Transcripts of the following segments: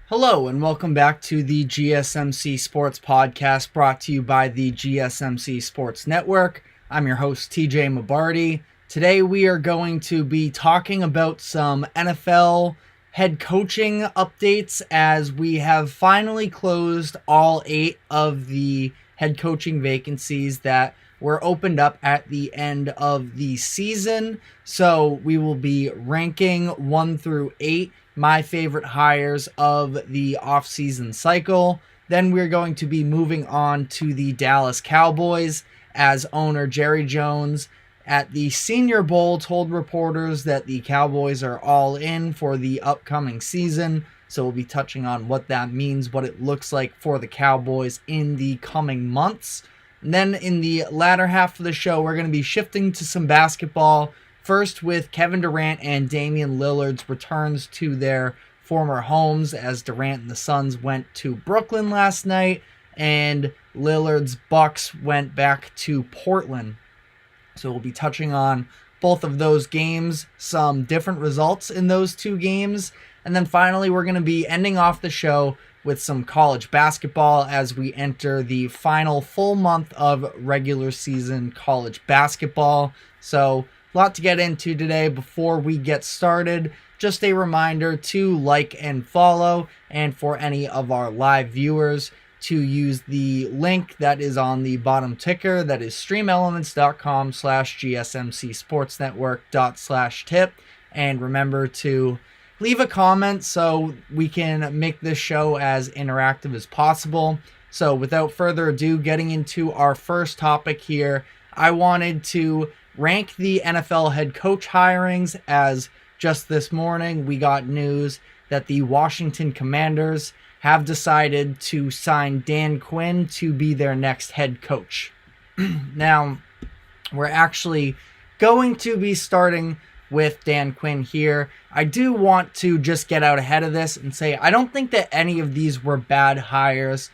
Hello and welcome back to the GSMC Sports Podcast brought to you by the GSMC Sports Network. I'm your host TJ Mabarty. Today we are going to be talking about some NFL head coaching updates as we have finally closed all 8 of the head coaching vacancies that were opened up at the end of the season. So we will be ranking 1 through 8 my favorite hires of the offseason cycle. Then we're going to be moving on to the Dallas Cowboys as owner Jerry Jones at the Senior Bowl told reporters that the Cowboys are all in for the upcoming season. So we'll be touching on what that means, what it looks like for the Cowboys in the coming months. And then in the latter half of the show, we're going to be shifting to some basketball. First with Kevin Durant and Damian Lillard's returns to their former homes as Durant and the Suns went to Brooklyn last night and Lillard's Bucks went back to Portland. So we'll be touching on both of those games, some different results in those 2 games, and then finally we're going to be ending off the show with some college basketball as we enter the final full month of regular season college basketball. So a lot to get into today. Before we get started, just a reminder to like and follow, and for any of our live viewers to use the link that is on the bottom ticker, that is streamelements.com/GSMC sportsnetwork./tip. And remember to leave a comment so we can make this show as interactive as possible. So without further ado, getting into our first topic here, I wanted to rank the NFL head coach hirings, as just this morning we got news that the Washington Commanders have decided to sign Dan Quinn to be their next head coach. Now, we're actually going to be starting with Dan Quinn here. I do want to just get out ahead of this and say I don't think that any of these were bad hires.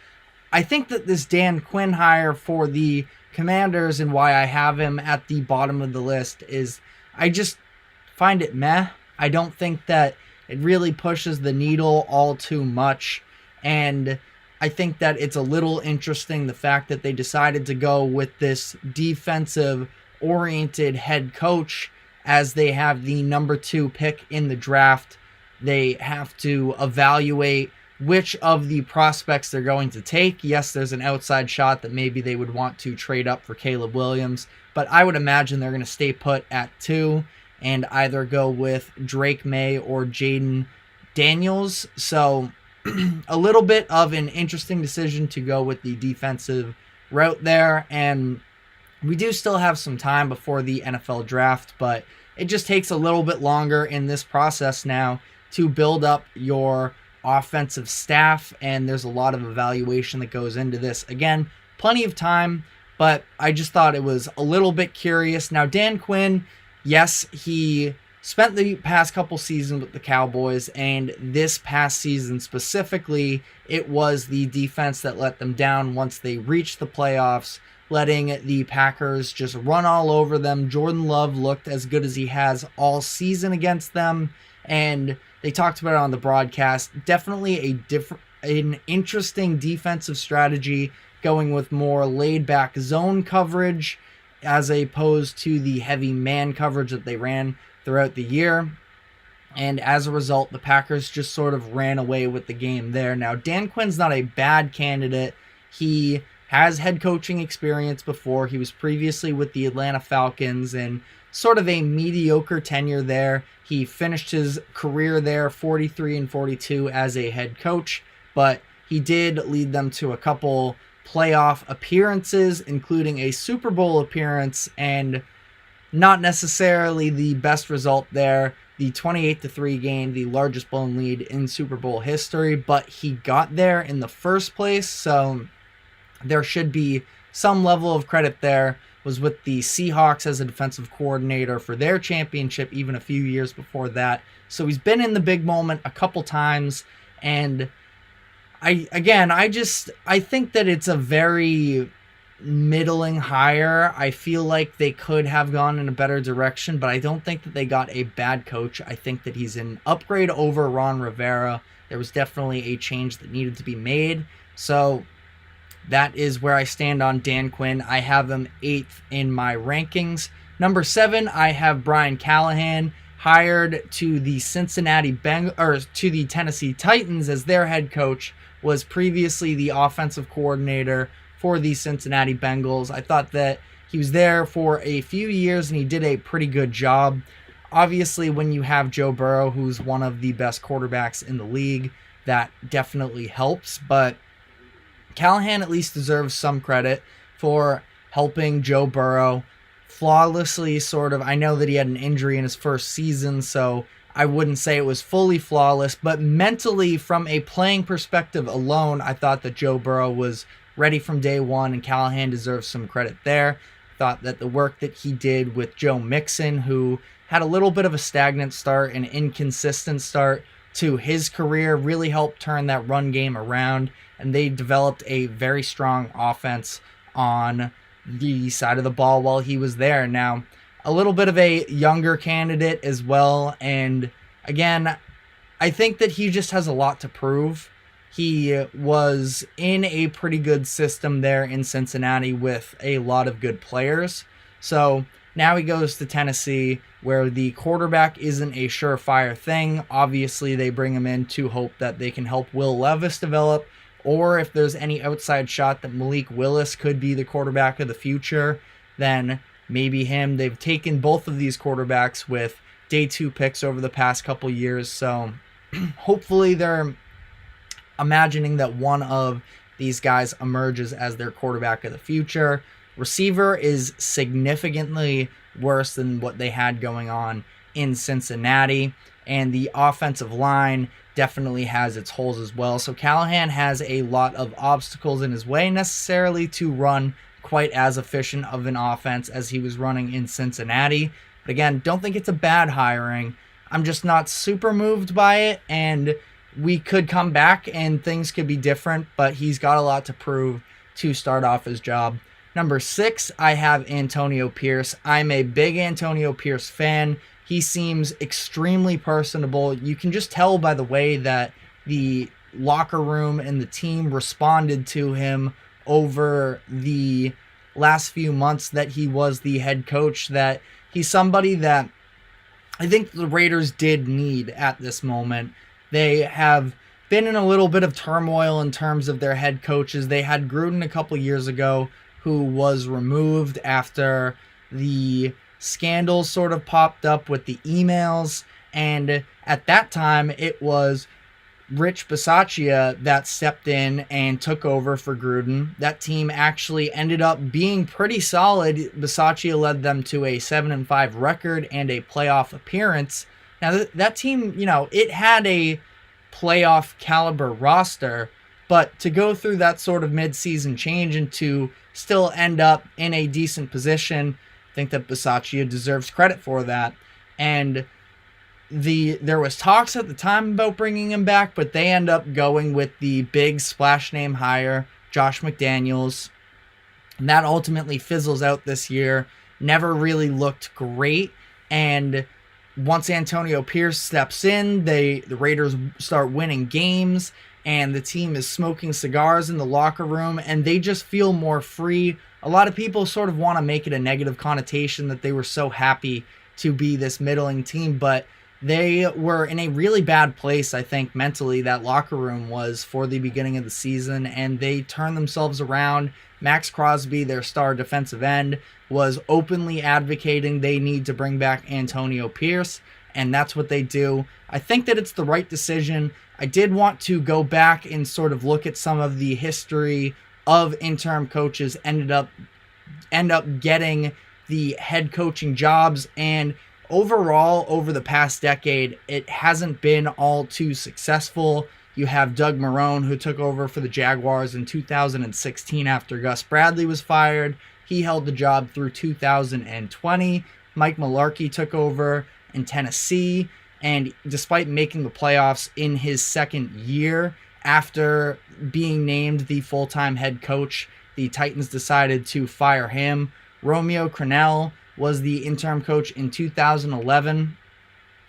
I think that this Dan Quinn hire for the Commanders and why I have him at the bottom of the list is I just find it meh. I don't think that it really pushes the needle all too much, and I think that it's a little interesting the fact that they decided to go with this defensive oriented head coach as they have the number 2 pick in the draft. They have to evaluate which of the prospects they're going to take. Yes, there's an outside shot that maybe they would want to trade up for Caleb Williams, but I would imagine they're going to stay put at 2 and either go with Drake May or Jaden Daniels. So a little bit of an interesting decision to go with the defensive route there, and we do still have some time before the NFL draft, but it just takes a little bit longer in this process now to build up your offensive staff, and there's a lot of evaluation that goes into this. Again, plenty of time, but I just thought it was a little bit curious. Now, Dan Quinn, yes, he spent the past couple seasons with the Cowboys, and this past season specifically, it was the defense that let them down once they reached the playoffs, letting the Packers just run all over them. Jordan Love looked as good as he has all season against them, and they talked about it on the broadcast. Definitely an interesting defensive strategy, going with more laid-back zone coverage as opposed to the heavy man coverage that they ran throughout the year. And as a result, the Packers just sort of ran away with the game there. Now, Dan Quinn's not a bad candidate. He has head coaching experience before. He was previously with the Atlanta Falcons and sort of a mediocre tenure there. He finished his career there 43-42 as a head coach, but he did lead them to a couple playoff appearances, including a Super Bowl appearance, and not necessarily the best result there. The 28-3 game, the largest blown lead in Super Bowl history, but he got there in the first place, so there should be some level of credit there. Was with the Seahawks as a defensive coordinator for their championship even a few years before that. So he's been in the big moment a couple times, and I think that it's a very middling hire. I feel like they could have gone in a better direction, but I don't think that they got a bad coach. I think that he's an upgrade over Ron Rivera. There was definitely a change that needed to be made. So that is where I stand on Dan Quinn. I have him 8th in my rankings. Number 7, I have Brian Callahan, hired to the to the Tennessee Titans as their head coach, was previously the offensive coordinator for the Cincinnati Bengals. I thought that he was there for a few years and he did a pretty good job. Obviously, when you have Joe Burrow, who's one of the best quarterbacks in the league, that definitely helps, but Callahan at least deserves some credit for helping Joe Burrow flawlessly, sort of. I know that he had an injury in his first season, so I wouldn't say it was fully flawless, but mentally, from a playing perspective alone, I thought that Joe Burrow was ready from day one, and Callahan deserves some credit there. Thought that the work that he did with Joe Mixon, who had a little bit of a stagnant start, an inconsistent start to his career, really helped turn that run game around, and they developed a very strong offense on the side of the ball while he was there. Now, a little bit of a younger candidate as well, and again, I think that he just has a lot to prove. He was in a pretty good system there in Cincinnati with a lot of good players. So now he goes to Tennessee, where the quarterback isn't a surefire thing. Obviously, they bring him in to hope that they can help Will Levis develop, or if there's any outside shot that Malik Willis could be the quarterback of the future, then maybe him. They've taken both of these quarterbacks with day 2 picks over the past couple years, so hopefully they're imagining that one of these guys emerges as their quarterback of the future. Receiver is significantly worse than what they had going on in Cincinnati, and the offensive line definitely has its holes as well. So Callahan has a lot of obstacles in his way necessarily to run quite as efficient of an offense as he was running in Cincinnati. But again, don't think it's a bad hiring. I'm just not super moved by it, and we could come back and things could be different, but he's got a lot to prove to start off his job. Number 6, I have Antonio Pierce. I'm a big Antonio Pierce fan. He seems extremely personable. You can just tell by the way that the locker room and the team responded to him over the last few months that he was the head coach, that he's somebody that I think the Raiders did need at this moment. They have been in a little bit of turmoil in terms of their head coaches. They had Gruden a couple years ago, who was removed after the scandals sort of popped up with the emails, and at that time it was Rich Bisaccia that stepped in and took over for Gruden. That team actually ended up being pretty solid. Bisaccia led them to a 7-5 record and a playoff appearance. Now that team, it had a playoff caliber roster, but to go through that sort of mid-season change and to still end up in a decent position, I think that Bisaccia deserves credit for that. And there was talks at the time about bringing him back, but they end up going with the big splash name hire, Josh McDaniels. And that ultimately fizzles out this year. Never really looked great. And once Antonio Pierce steps in, the Raiders start winning games, and the team is smoking cigars in the locker room, and they just feel more free. A lot of people sort of want to make it a negative connotation that they were so happy to be this middling team, but they were in a really bad place, I think, mentally, that locker room was for the beginning of the season, and they turned themselves around. Max Crosby, their star defensive end, was openly advocating they need to bring back Antonio Pierce, and that's what they do. I think that it's the right decision. I did want to go back and sort of look at some of the history of interim coaches end up getting the head coaching jobs, and overall, over the past decade, it hasn't been all too successful. You have Doug Marrone, who took over for the Jaguars in 2016 after Gus Bradley was fired. He held the job through 2020. Mike Mularkey took over in Tennessee, and despite making the playoffs in his second year after being named the full-time head coach, the Titans decided to fire him. Romeo Crennel was the interim coach in 2011,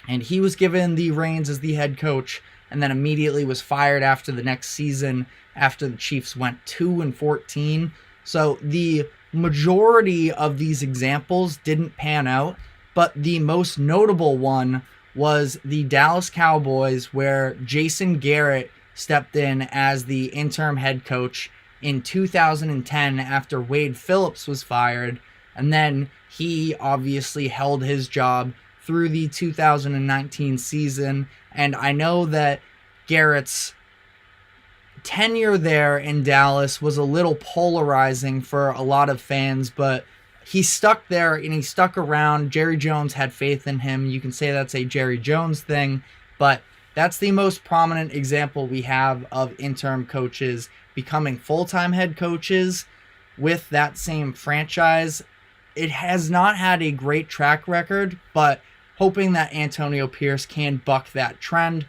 and he was given the reins as the head coach and then immediately was fired after the next season after the Chiefs went 2-14. So the majority of these examples didn't pan out, but the most notable one was the Dallas Cowboys, where Jason Garrett stepped in as the interim head coach in 2010 after Wade Phillips was fired, and then he obviously held his job through the 2019 season. And I know that Garrett's tenure there in Dallas was a little polarizing for a lot of fans, but he stuck there and he stuck around. Jerry Jones had faith in him. You can say that's a Jerry Jones thing, but that's the most prominent example we have of interim coaches becoming full-time head coaches with that same franchise. It has not had a great track record, but hoping that Antonio Pierce can buck that trend.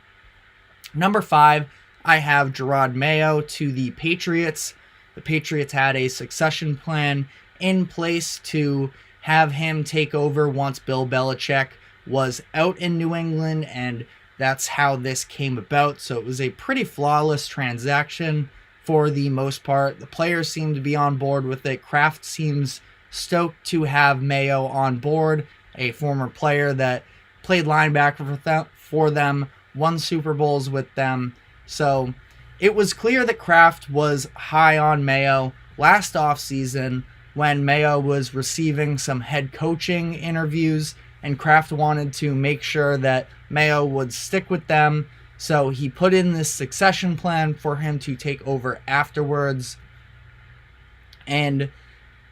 Number 5, I have Gerard Mayo to the Patriots. The Patriots had a succession plan in place to have him take over once Bill Belichick was out in New England, and that's how this came about. So it was a pretty flawless transaction for the most part. The players seem to be on board with it. Kraft seems stoked to have Mayo on board, a former player that played linebacker for them, won Super Bowls with them. So it was clear that Kraft was high on Mayo last offseason when Mayo was receiving some head coaching interviews, and Kraft wanted to make sure that Mayo would stick with them. So he put in this succession plan for him to take over afterwards. And,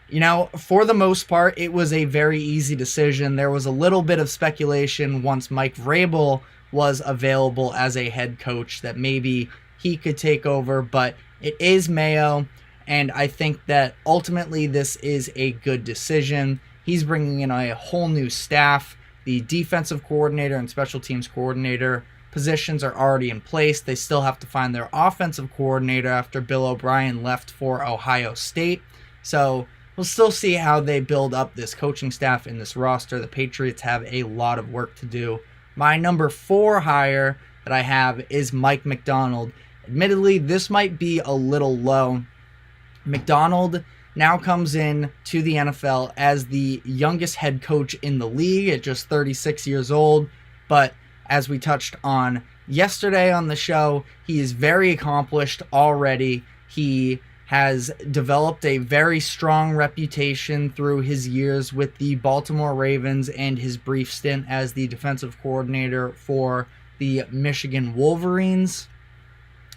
you know, for the most part, it was a very easy decision. There was a little bit of speculation once Mike Vrabel was available as a head coach that maybe he could take over, but it is Mayo, and I think that ultimately this is a good decision. He's bringing in a whole new staff. The defensive coordinator and special teams coordinator positions are already in place. They still have to find their offensive coordinator after Bill O'Brien left for Ohio State. So we'll still see how they build up this coaching staff in this roster. The Patriots have a lot of work to do. My number 4 hire that I have is Mike Macdonald. Admittedly, this might be a little low. Macdonald now comes in to the NFL as the youngest head coach in the league at just 36 years old. But as we touched on yesterday on the show, he is very accomplished already. He has developed a very strong reputation through his years with the Baltimore Ravens and his brief stint as the defensive coordinator for the Michigan Wolverines.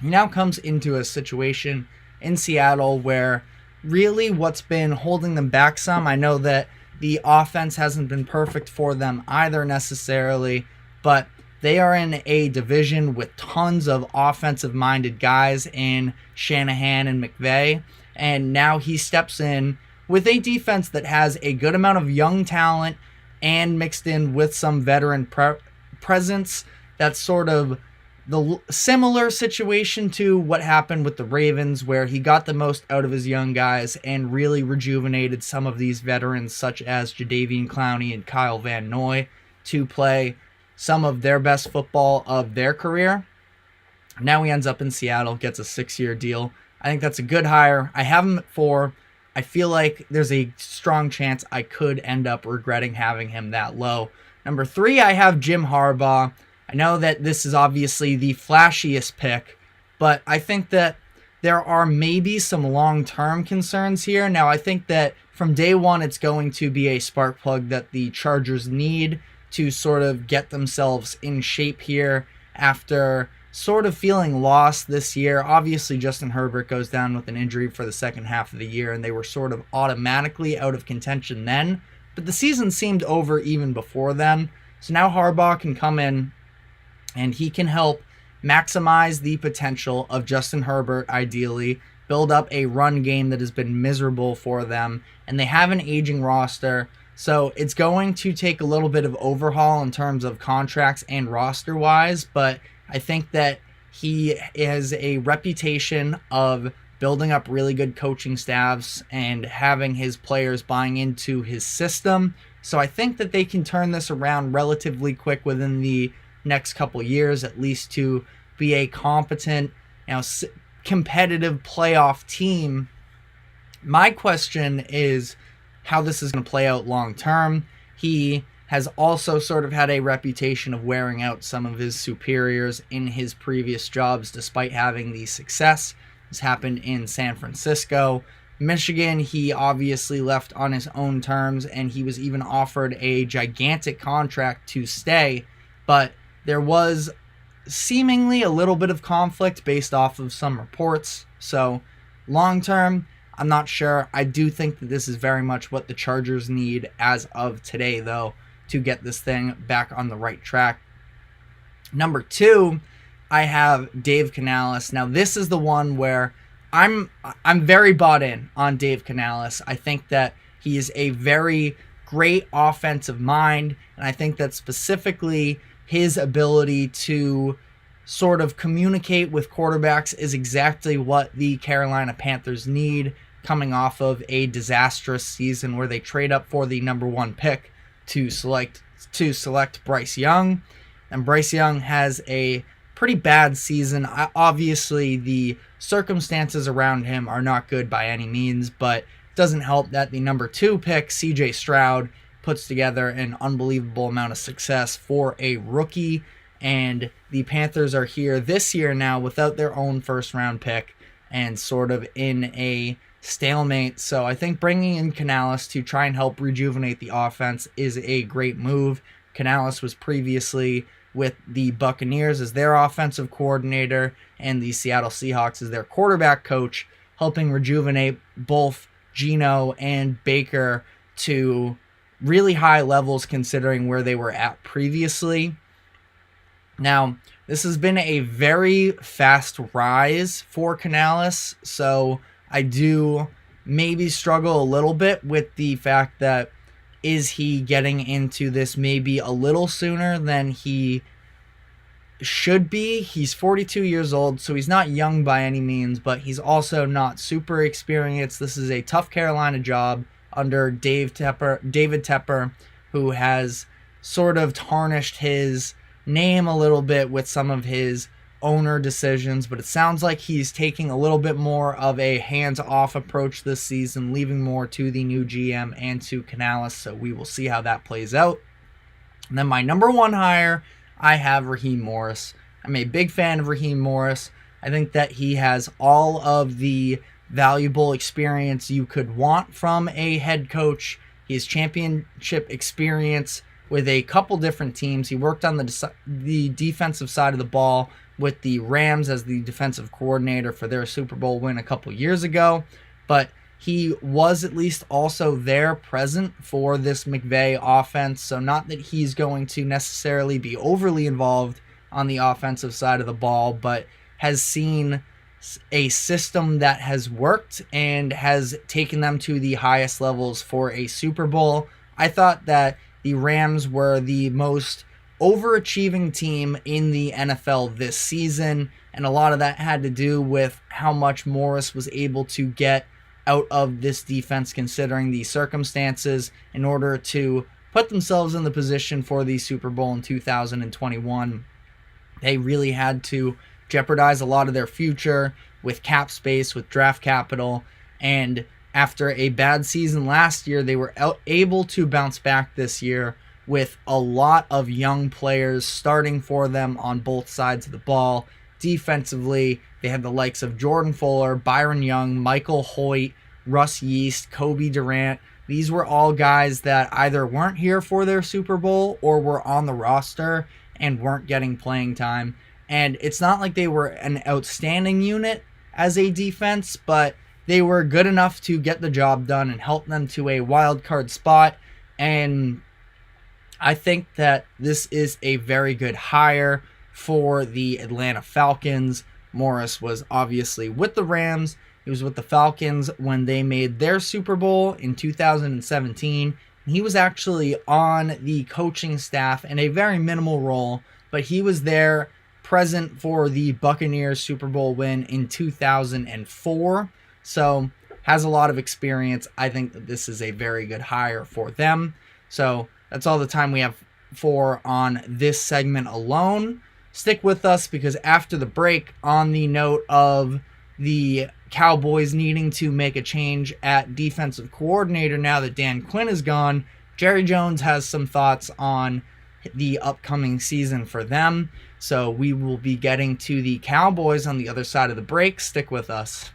He now comes into a situation in Seattle where really what's been holding them back some, I know that the offense hasn't been perfect for them either necessarily, but they are in a division with tons of offensive-minded guys in Shanahan and McVay, and now he steps in with a defense that has a good amount of young talent and mixed in with some veteran presence. That's sort of the similar situation to what happened with the Ravens, where he got the most out of his young guys and really rejuvenated some of these veterans such as Jadeveon Clowney and Kyle Van Noy to play some of their best football of their career. Now he ends up in Seattle, gets a 6-year deal. I think that's a good hire. I have him at 4. I feel like there's a strong chance I could end up regretting having him that low. Number 3, I have Jim Harbaugh. I know that this is obviously the flashiest pick, but I think that there are maybe some long-term concerns here. Now, I think that from day one, it's going to be a spark plug that the Chargers need to sort of get themselves in shape here after sort of feeling lost this year. Obviously, Justin Herbert goes down with an injury for the second half of the year, and they were sort of automatically out of contention then, but the season seemed over even before then. So now Harbaugh can come in, and he can help maximize the potential of Justin Herbert, ideally, build up a run game that has been miserable for them, and they have an aging roster. So it's going to take a little bit of overhaul in terms of contracts and roster-wise, but I think that he has a reputation of building up really good coaching staffs and having his players buying into his system. So I think that they can turn this around relatively quick within the next couple years, at least to be a competent, competitive playoff team. My question is how this is going to play out long term. He has also sort of had a reputation of wearing out some of his superiors in his previous jobs despite having the success. This happened in San Francisco. Michigan, he obviously left on his own terms, and he was even offered a gigantic contract to stay, but there was seemingly a little bit of conflict based off of some reports. So long term, I'm not sure. I do think that this is very much what the Chargers need as of today, though, to get this thing back on the right track. Number 2, I have Dave Canales. Now, this is the one where I'm very bought in on Dave Canales. I think that he is a very great offensive mind, and I think that specifically his ability to sort of communicate with quarterbacks is exactly what the Carolina Panthers need, coming off of a disastrous season where they trade up for the number 1 pick to select Bryce Young, and Bryce Young has a pretty bad season. Obviously, the circumstances around him are not good by any means, but it doesn't help that the number 2 pick, CJ Stroud, puts together an unbelievable amount of success for a rookie, and the Panthers are here this year now without their own first-round pick and sort of in a stalemate. So I think bringing in Canales to try and help rejuvenate the offense is a great move. Canales was previously with the Buccaneers as their offensive coordinator and the Seattle Seahawks as their quarterback coach, helping rejuvenate both Geno and Baker to really high levels considering where they were at previously. Now, this has been a very fast rise for Canales, so I do maybe struggle a little bit with the fact that is he getting into this maybe a little sooner than he should be. He's 42 years old, so he's not young by any means, but he's also not super experienced. This is a tough Carolina job under David Tepper, who has sort of tarnished his name a little bit with some of his owner decisions, but it sounds like he's taking a little bit more of a hands-off approach this season, leaving more to the new GM and to Canales, so we will see how that plays out. And then my number 1 hire, I have Raheem Morris. I'm a big fan of Raheem Morris. I think that he has all of the valuable experience you could want from a head coach. He has championship experience with a couple different teams. He worked on the defensive side of the ball with the Rams as the defensive coordinator for their Super Bowl win a couple years ago, but he was at least also there present for this McVay offense, so not that he's going to necessarily be overly involved on the offensive side of the ball, but has seen a system that has worked and has taken them to the highest levels for a Super Bowl. I thought that the Rams were the most overachieving team in the NFL this season, and a lot of that had to do with how much Morris was able to get out of this defense considering the circumstances in order to put themselves in the position for the Super Bowl in 2021. They really had to jeopardize a lot of their future with cap space, with draft capital, and after a bad season last year, they were able to bounce back this year with a lot of young players starting for them on both sides of the ball. Defensively, they had the likes of Jordan Fuller, Byron Young, Michael Hoyt, Russ Yeast, Kobe Durant. These were all guys that either weren't here for their Super Bowl or were on the roster and weren't getting playing time. And it's not like they were an outstanding unit as a defense, but they were good enough to get the job done and help them to a wild card spot. And I think that this is a very good hire for the Atlanta Falcons. Morris was obviously with the Rams. He was with the Falcons when they made their Super Bowl in 2017. He was actually on the coaching staff in a very minimal role, but he was there present for the Buccaneers Super Bowl win in 2004. So has a lot of experience. I think that this is a very good hire for them. So that's all the time we have for on this segment alone. Stick with us, because after the break, on the note of the Cowboys needing to make a change at defensive coordinator now that Dan Quinn is gone, Jerry Jones has some thoughts on the upcoming season for them. So we will be getting to the Cowboys on the other side of the break. Stick with us.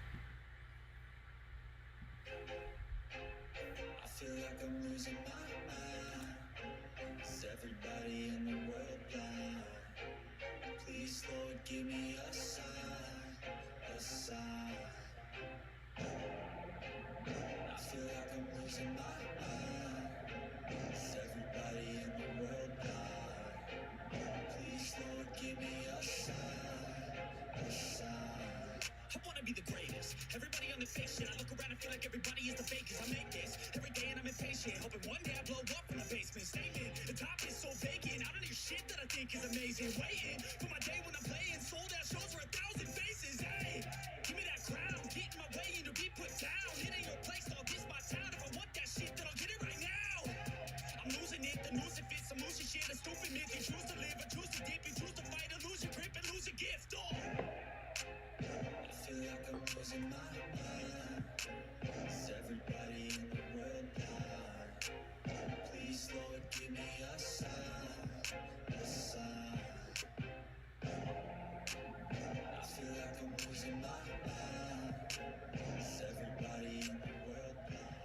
Be the greatest. Everybody on the fake shit. I look around and feel like everybody is the fakest. I make this every day and I'm impatient, hoping one day I blow up from the basement. Statement, the top is so vacant. I don't hear shit that I think is amazing. Waiting for my day when I'm playing sold out shows for 1,000 faces. Hey, give me that crown, get in my way and to be put down. It ain't your place, all this my town. If I want that shit, then I'll get it right now. I'm losing it, the noose it fits. I'm losing shit, a stupid myth. You choose to live, I choose to dip. You choose to fight, or lose your grip and lose your gift. Oh. Like I'm losing my mind. Is everybody in the world blind? Please, Lord, give me a sign, a sign. I feel like I'm losing my mind. Is everybody in the world blind?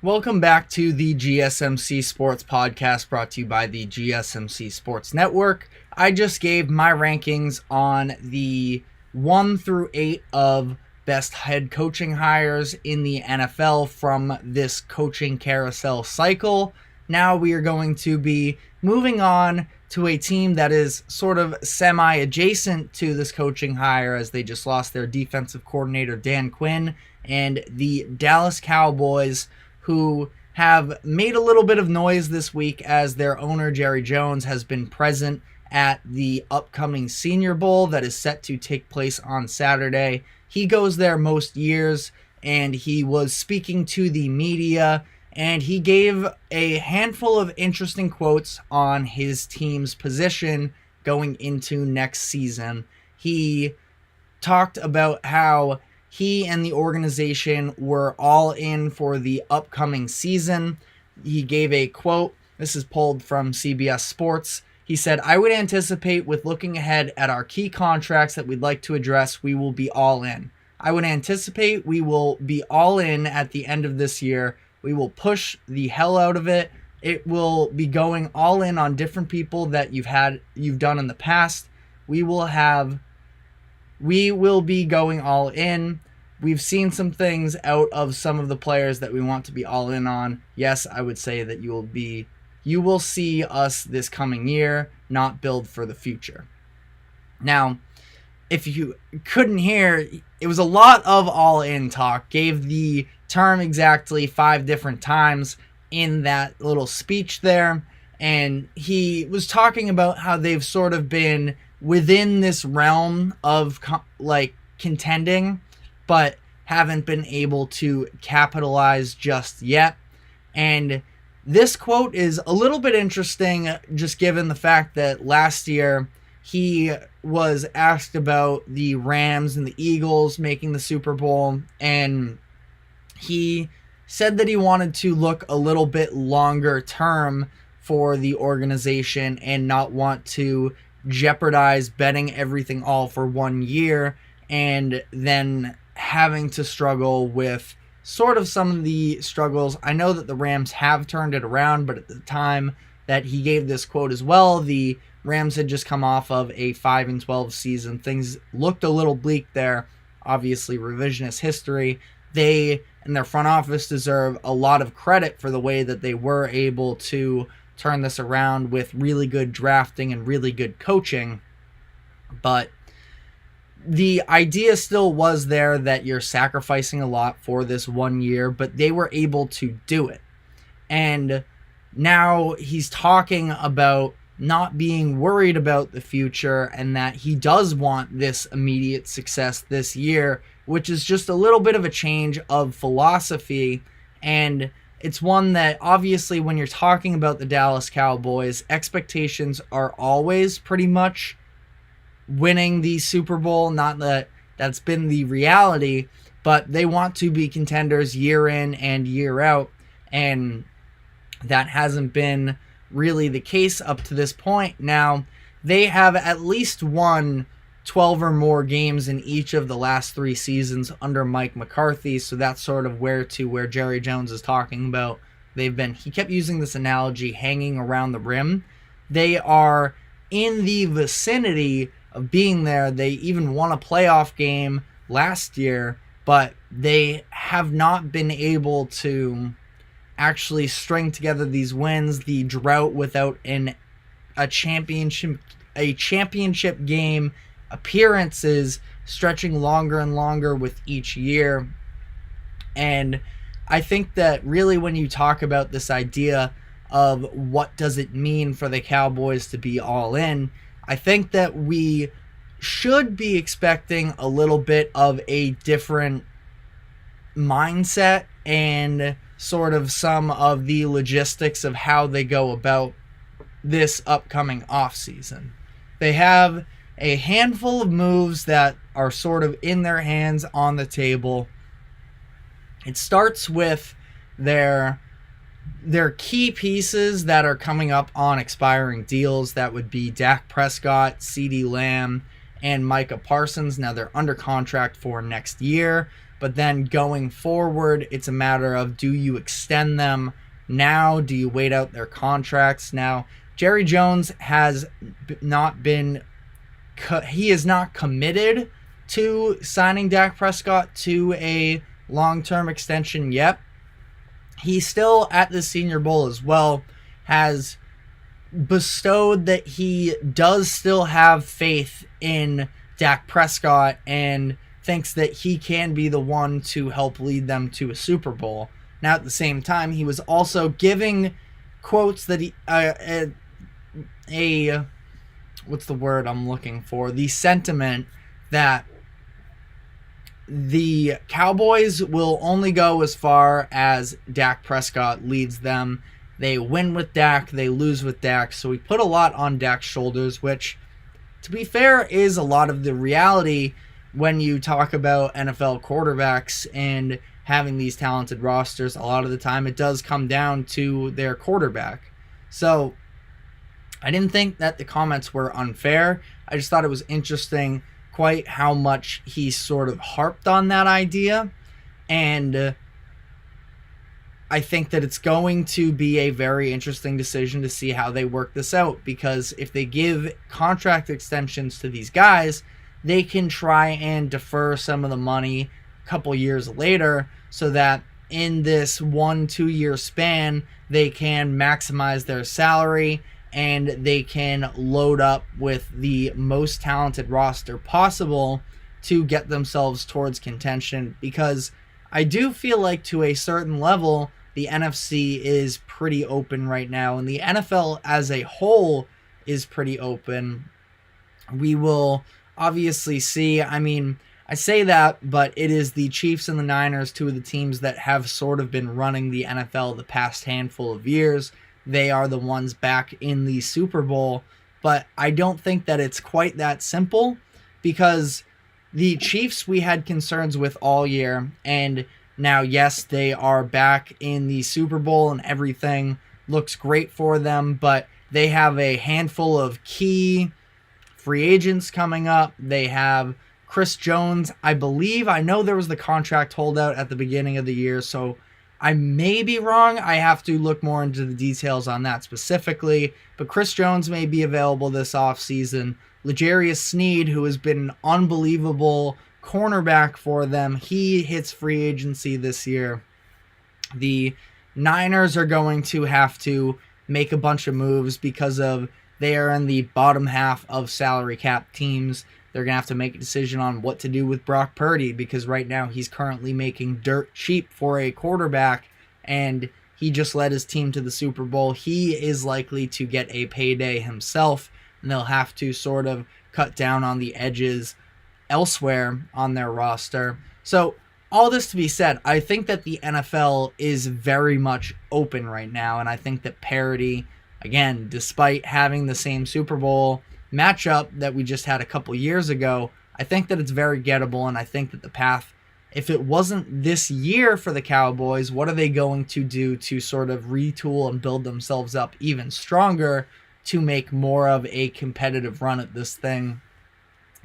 Welcome back to the GSMC Sports Podcast, brought to you by the GSMC Sports Network. I just gave my rankings on the 1 through 8 of best head coaching hires in the NFL from this coaching carousel cycle. Now we are going to be moving on to a team that is sort of semi-adjacent to this coaching hire, as they just lost their defensive coordinator Dan Quinn, and the Dallas Cowboys, who have made a little bit of noise this week as their owner Jerry Jones has been present at the upcoming Senior Bowl that is set to take place on Saturday. He goes there most years, and he was speaking to the media, and he gave a handful of interesting quotes on his team's position going into next season. He talked about how he and the organization were all in for the upcoming season. He gave a quote. This is pulled from CBS Sports. He said, "I would anticipate, with looking ahead at our key contracts that we'd like to address, we will be all in. I would anticipate we will be all in at the end of this year. We will push the hell out of it. It will be going all in on different people that you've done in the past. We will be going all in. We've seen some things out of some of the players that we want to be all in on. Yes, I would say that you will see us this coming year, not build for the future." Now, if you couldn't hear, it was a lot of all-in talk. Gave the term exactly 5 different times in that little speech there. And he was talking about how they've sort of been within this realm of contending, but haven't been able to capitalize just yet. And this quote is a little bit interesting, just given the fact that last year he was asked about the Rams and the Eagles making the Super Bowl, and he said that he wanted to look a little bit longer term for the organization and not want to jeopardize betting everything all for 1 year and then having to struggle with sort of some of the struggles. I know that the Rams have turned it around, but at the time that he gave this quote as well, the Rams had just come off of a 5-12 season. Things looked a little bleak there. Obviously, revisionist history. They and their front office deserve a lot of credit for the way that they were able to turn this around with really good drafting and really good coaching. But the idea still was there that you're sacrificing a lot for this 1 year, but they were able to do it. And now he's talking about not being worried about the future and that he does want this immediate success this year, which is just a little bit of a change of philosophy. And it's one that obviously when you're talking about the Dallas Cowboys, expectations are always pretty much winning the Super Bowl. Not that that's been the reality, but they want to be contenders year in and year out. And that hasn't been really the case up to this point. Now, they have at least won 12 or more games in each of the last 3 seasons under Mike McCarthy, so that's sort of where Jerry Jones is talking about. He kept using this analogy, hanging around the rim. They are in the vicinity of being there. They even won a playoff game last year, but they have not been able to actually string together these wins. The drought without a championship game appearances stretching longer and longer with each year. And I think that really when you talk about this idea of what does it mean for the Cowboys to be all in, I think that we should be expecting a little bit of a different mindset and sort of some of the logistics of how they go about this upcoming offseason. They have a handful of moves that are sort of in their hands on the table. It starts with their key pieces that are coming up on expiring deals. That would be Dak Prescott, CeeDee Lamb, and Micah Parsons. Now they're under contract for next year, but then going forward, it's a matter of, do you extend them now? Do you wait out their contracts? Now, Jerry Jones has not been, he is not committed to signing Dak Prescott to a long-term extension yet. He still, at the Senior Bowl as well, has bestowed that he does still have faith in Dak Prescott and thinks that he can be the one to help lead them to a Super Bowl. Now, at the same time, he was also giving quotes that what's the word I'm looking for? The sentiment that the Cowboys will only go as far as Dak Prescott leads them. They win with Dak, they lose with Dak. So we put a lot on Dak's shoulders, which, to be fair, is a lot of the reality when you talk about NFL quarterbacks and having these talented rosters. A lot of the time it does come down to their quarterback. So I didn't think that the comments were unfair. I just thought it was interesting quite how much he sort of harped on that idea. And I think that it's going to be a very interesting decision to see how they work this out, because if they give contract extensions to these guys, they can try and defer some of the money a couple years later so that in this 1-2 year span, they can maximize their salary and they can load up with the most talented roster possible to get themselves towards contention. Because I do feel like to a certain level, the NFC is pretty open right now, and the NFL as a whole is pretty open. We will obviously see. I mean, I say that, but it is the Chiefs and the Niners, two of the teams that have sort of been running the NFL the past handful of years. They are the ones back in the Super Bowl, but I don't think that it's quite that simple, because the Chiefs we had concerns with all year, and now, yes, they are back in the Super Bowl and everything looks great for them, but they have a handful of key free agents coming up. They have Chris Jones, I believe. I know there was the contract holdout at the beginning of the year, so I may be wrong. I have to look more into the details on that specifically, but Chris Jones may be available this offseason. L'Jarius Sneed, who has been an unbelievable cornerback for them, he hits free agency this year. The Niners are going to have to make a bunch of moves because of they are in the bottom half of salary cap teams. They're going to have to make a decision on what to do with Brock Purdy, because right now he's currently making dirt cheap for a quarterback, and He just led his team to the Super Bowl. He is likely to get a payday himself, and they'll have to sort of cut down on the edges elsewhere on their roster. So all this to be said, I think that the NFL is very much open right now, and I think that parity, again, despite having the same Super Bowl matchup that we just had a couple years ago, I think that it's very gettable, and I think that the path, if it wasn't this year for the Cowboys, what are they going to do to sort of retool and build themselves up even stronger to make more of a competitive run at this thing?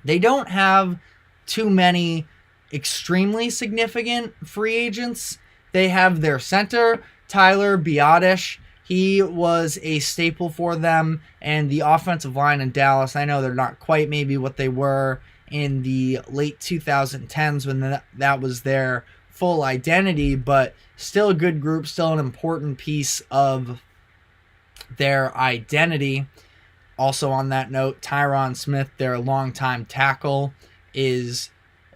They don't have too many extremely significant free agents. They have their center, Tyler Biadasz. He was a staple for them, and the offensive line in Dallas, I know they're not quite maybe what they were in the late 2010s when that was their full identity, but still a good group, still an important piece of their identity. Also on that note, Tyron Smith, their longtime tackle, is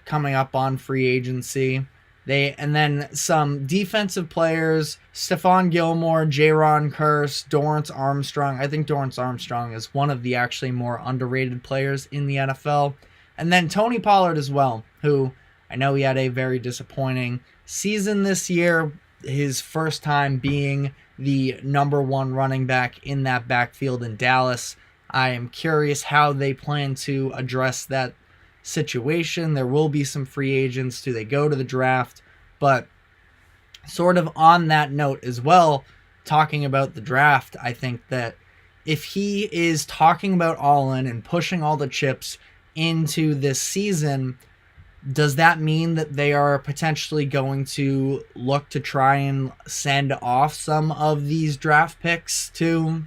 coming up on free agency. And then some defensive players, Stephon Gilmore, Jaron Kearse, Dorrance Armstrong. I think Dorrance Armstrong is one of the actually more underrated players in the NFL. And then Tony Pollard as well, who I know he had a very disappointing season this year, his first time being the number one running back in that backfield in Dallas. I am curious how they plan to address that situation. There will be some free agents. Do they go to the draft? But sort of on that note as well, talking about the draft, I think that if he is talking about all in and pushing all the chips into this season, does that mean that they are potentially going to look to try and send off some of these draft picks to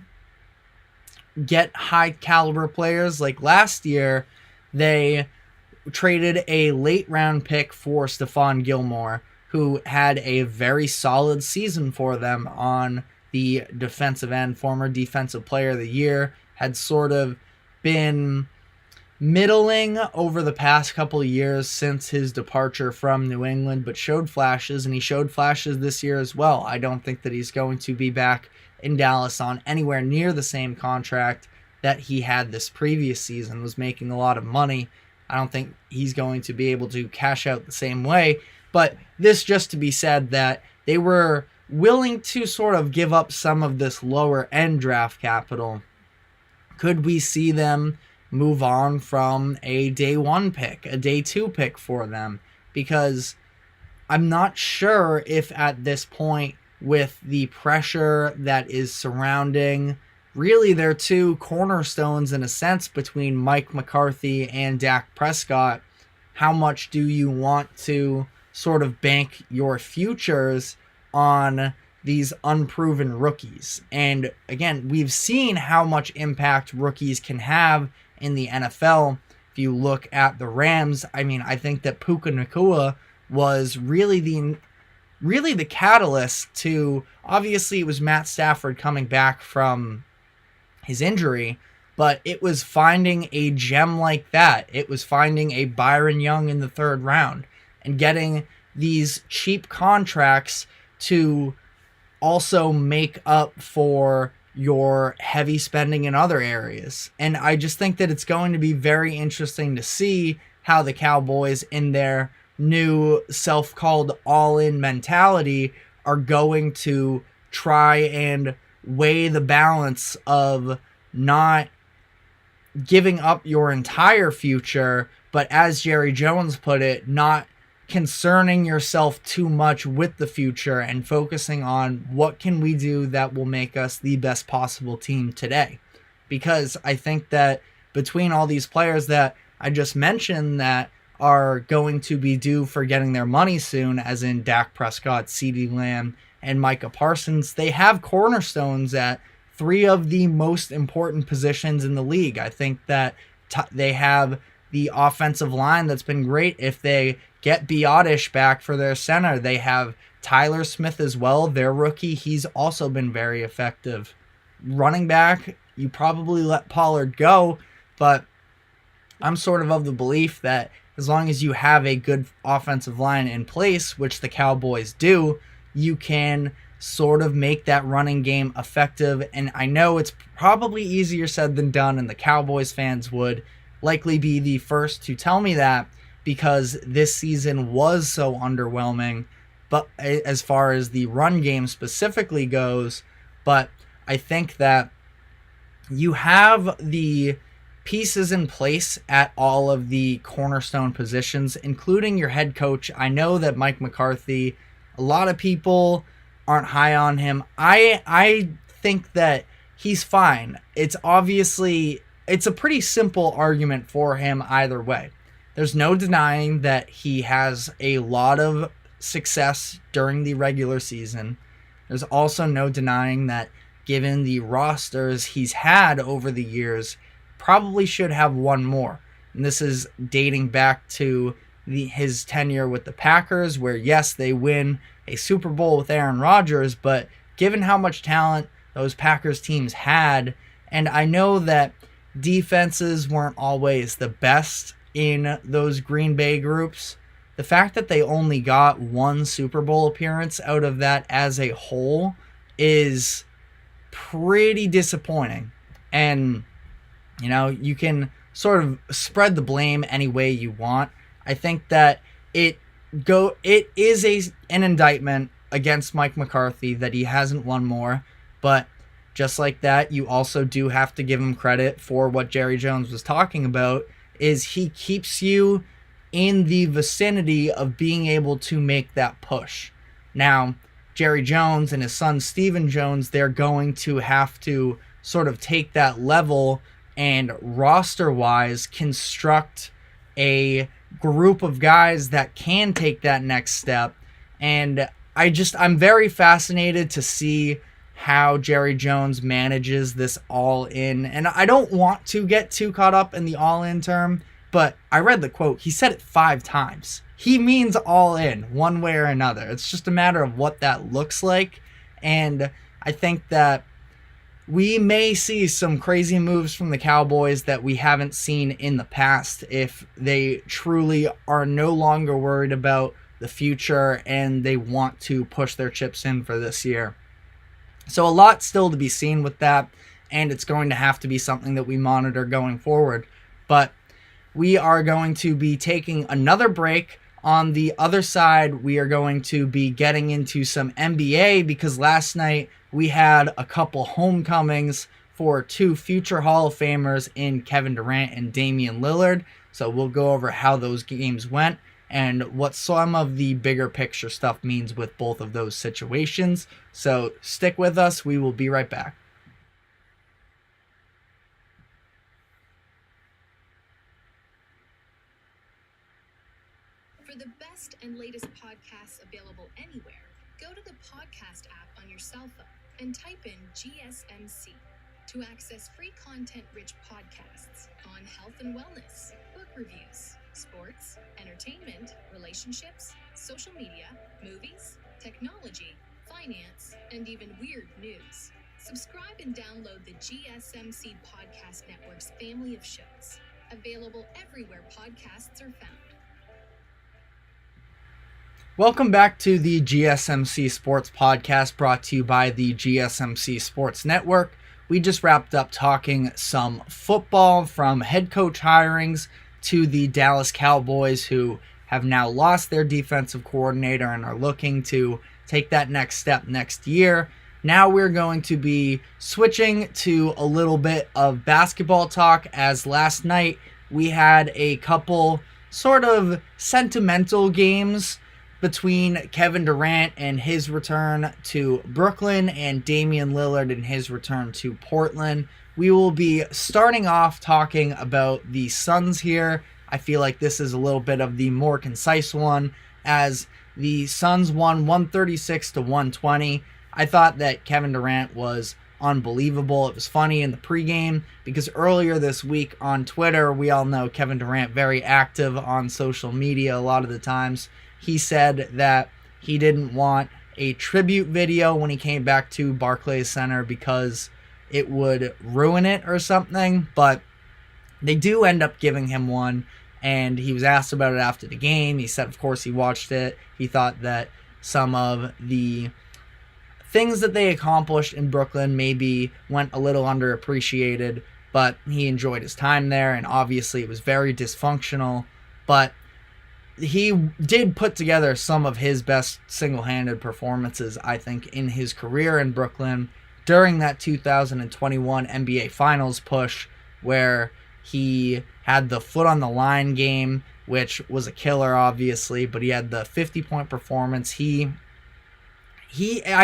get high caliber players? Like last year, they traded a late round pick for Stephon Gilmore, who had a very solid season for them on the defensive end, former defensive player of the year, had sort of been middling over the past couple of years since his departure from New England, but showed flashes, and he showed flashes this year as well. I don't think that he's going to be back in Dallas on anywhere near the same contract that he had this previous season, was making a lot of money. I don't think he's going to be able to cash out the same way, but this just to be said that they were willing to sort of give up some of this lower end draft capital. Could we see them move on from a day one pick, a day two pick for them? Because I'm not sure if at this point, with the pressure that is surrounding really their two cornerstones in a sense between Mike McCarthy and Dak Prescott, how much do you want to sort of bank your futures on these unproven rookies? And again, we've seen how much impact rookies can have in the NFL. If you look at the Rams, I mean, I think that Puka Nacua was really the catalyst to, obviously it was Matt Stafford coming back from his injury, but it was finding a gem like that. It was finding a Byron Young in the third round and getting these cheap contracts to also make up for your heavy spending in other areas. And I just think that it's going to be very interesting to see how the Cowboys, in their new self-called all-in mentality, are going to try and weigh the balance of not giving up your entire future, but as Jerry Jones put it, not concerning yourself too much with the future and focusing on what can we do that will make us the best possible team today. Because I think that between all these players that I just mentioned that are going to be due for getting their money soon, as in Dak Prescott, CeeDee Lamb, and Micah Parsons, they have cornerstones at three of the most important positions in the league. I think that they have the offensive line that's been great. If they get Biadasz back for their center, they have Tyler Smith as well, their rookie. He's also been very effective. Running back, you probably let Pollard go, but I'm sort of the belief that as long as you have a good offensive line in place, which the Cowboys do, you can sort of make that running game effective. And I know it's probably easier said than done, and the Cowboys fans would likely be the first to tell me that, because this season was so underwhelming, but as far as the run game specifically goes. But I think that you have the pieces in place at all of the cornerstone positions, including your head coach. I know that Mike McCarthy, a lot of people aren't high on him. I think that he's fine. It's a pretty simple argument for him either way. There's no denying that he has a lot of success during the regular season. There's also no denying that given the rosters he's had over the years, probably should have one more. And this is dating back to his tenure with the Packers, where yes, they win a Super Bowl with Aaron Rodgers, but given how much talent those Packers teams had, and I know that defenses weren't always the best in those Green Bay groups, the fact that they only got one Super Bowl appearance out of that as a whole is pretty disappointing. And you can sort of spread the blame any way you want. I think that it is an indictment against Mike McCarthy that he hasn't won more, but just like that, you also do have to give him credit for what Jerry Jones was talking about, is he keeps you in the vicinity of being able to make that push. Now, Jerry Jones and his son Stephen Jones, they're going to have to sort of take that level and roster-wise construct a group of guys that can take that next step. And I'm very fascinated to see how Jerry Jones manages this all-in. And I don't want to get too caught up in the all-in term, but I read the quote. He said it 5 times. He means all in, one way or another. It's just a matter of what that looks like. And I think that we may see some crazy moves from the Cowboys that we haven't seen in the past if they truly are no longer worried about the future and they want to push their chips in for this year. So a lot still to be seen with that, and it's going to have to be something that we monitor going forward. But we are going to be taking another break. On the other side, we are going to be getting into some NBA, because last night we had a couple homecomings for 2 future Hall of Famers in Kevin Durant and Damian Lillard. So we'll go over how those games went and what some of the bigger picture stuff means with both of those situations. So stick with us. We will be right back. For the best and latest podcasts available anywhere, go to the podcast app on your cell phone and type in GSMC to access free content-rich podcasts on health and wellness, book reviews, sports, entertainment, relationships, social media, movies, technology, finance, and even weird news. Subscribe and download the GSMC Podcast Network's family of shows, available everywhere podcasts are found. Welcome back to the GSMC Sports Podcast, brought to you by the GSMC Sports Network. We just wrapped up talking some football, from head coach hirings to the Dallas Cowboys, who have now lost their defensive coordinator and are looking to take that next step next year. Now we're going to be switching to a little bit of basketball talk, as last night we had a couple sort of sentimental games between Kevin Durant and his return to Brooklyn and Damian Lillard and his return to Portland. We will be starting off talking about the Suns here. I feel like this is a little bit of the more concise one, as the Suns won 136-120. I thought that Kevin Durant was unbelievable. It was funny in the pregame because earlier this week on Twitter, we all know Kevin Durant, very active on social media a lot of the times. He said that he didn't want a tribute video when he came back to Barclays Center because it would ruin it or something, but they do end up giving him one, and he was asked about it after the game. He said, of course, he watched it. He thought that some of the things that they accomplished in Brooklyn maybe went a little underappreciated, but he enjoyed his time there, and obviously it was very dysfunctional, but he did put together some of his best single-handed performances, I think, in his career in Brooklyn during that 2021 NBA Finals push, where he had the foot on the line game, which was a killer, obviously, but he had the 50-point performance. I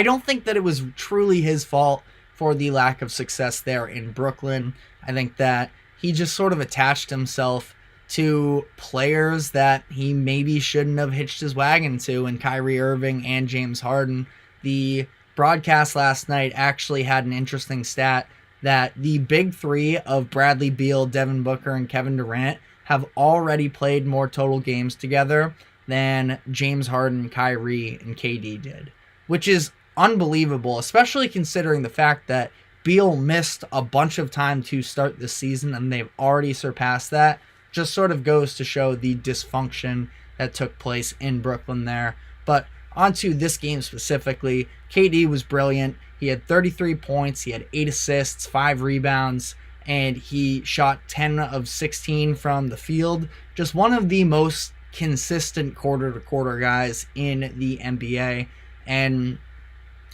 don't think that it was truly his fault for the lack of success there in Brooklyn. I think that he just sort of attached himself to players that he maybe shouldn't have hitched his wagon to, in Kyrie Irving and James Harden. The broadcast last night actually had an interesting stat that the big three of Bradley Beal, Devin Booker, and Kevin Durant have already played more total games together than James Harden, Kyrie, and KD did, which is unbelievable, especially considering the fact that Beal missed a bunch of time to start the season and they've already surpassed that. Just sort of goes to show the dysfunction that took place in Brooklyn there. But onto this game specifically, KD was brilliant. He had 33 points, he had 8 assists, 5 rebounds, and he shot 10 of 16 from the field. Just one of the most consistent quarter-to-quarter guys in the NBA, and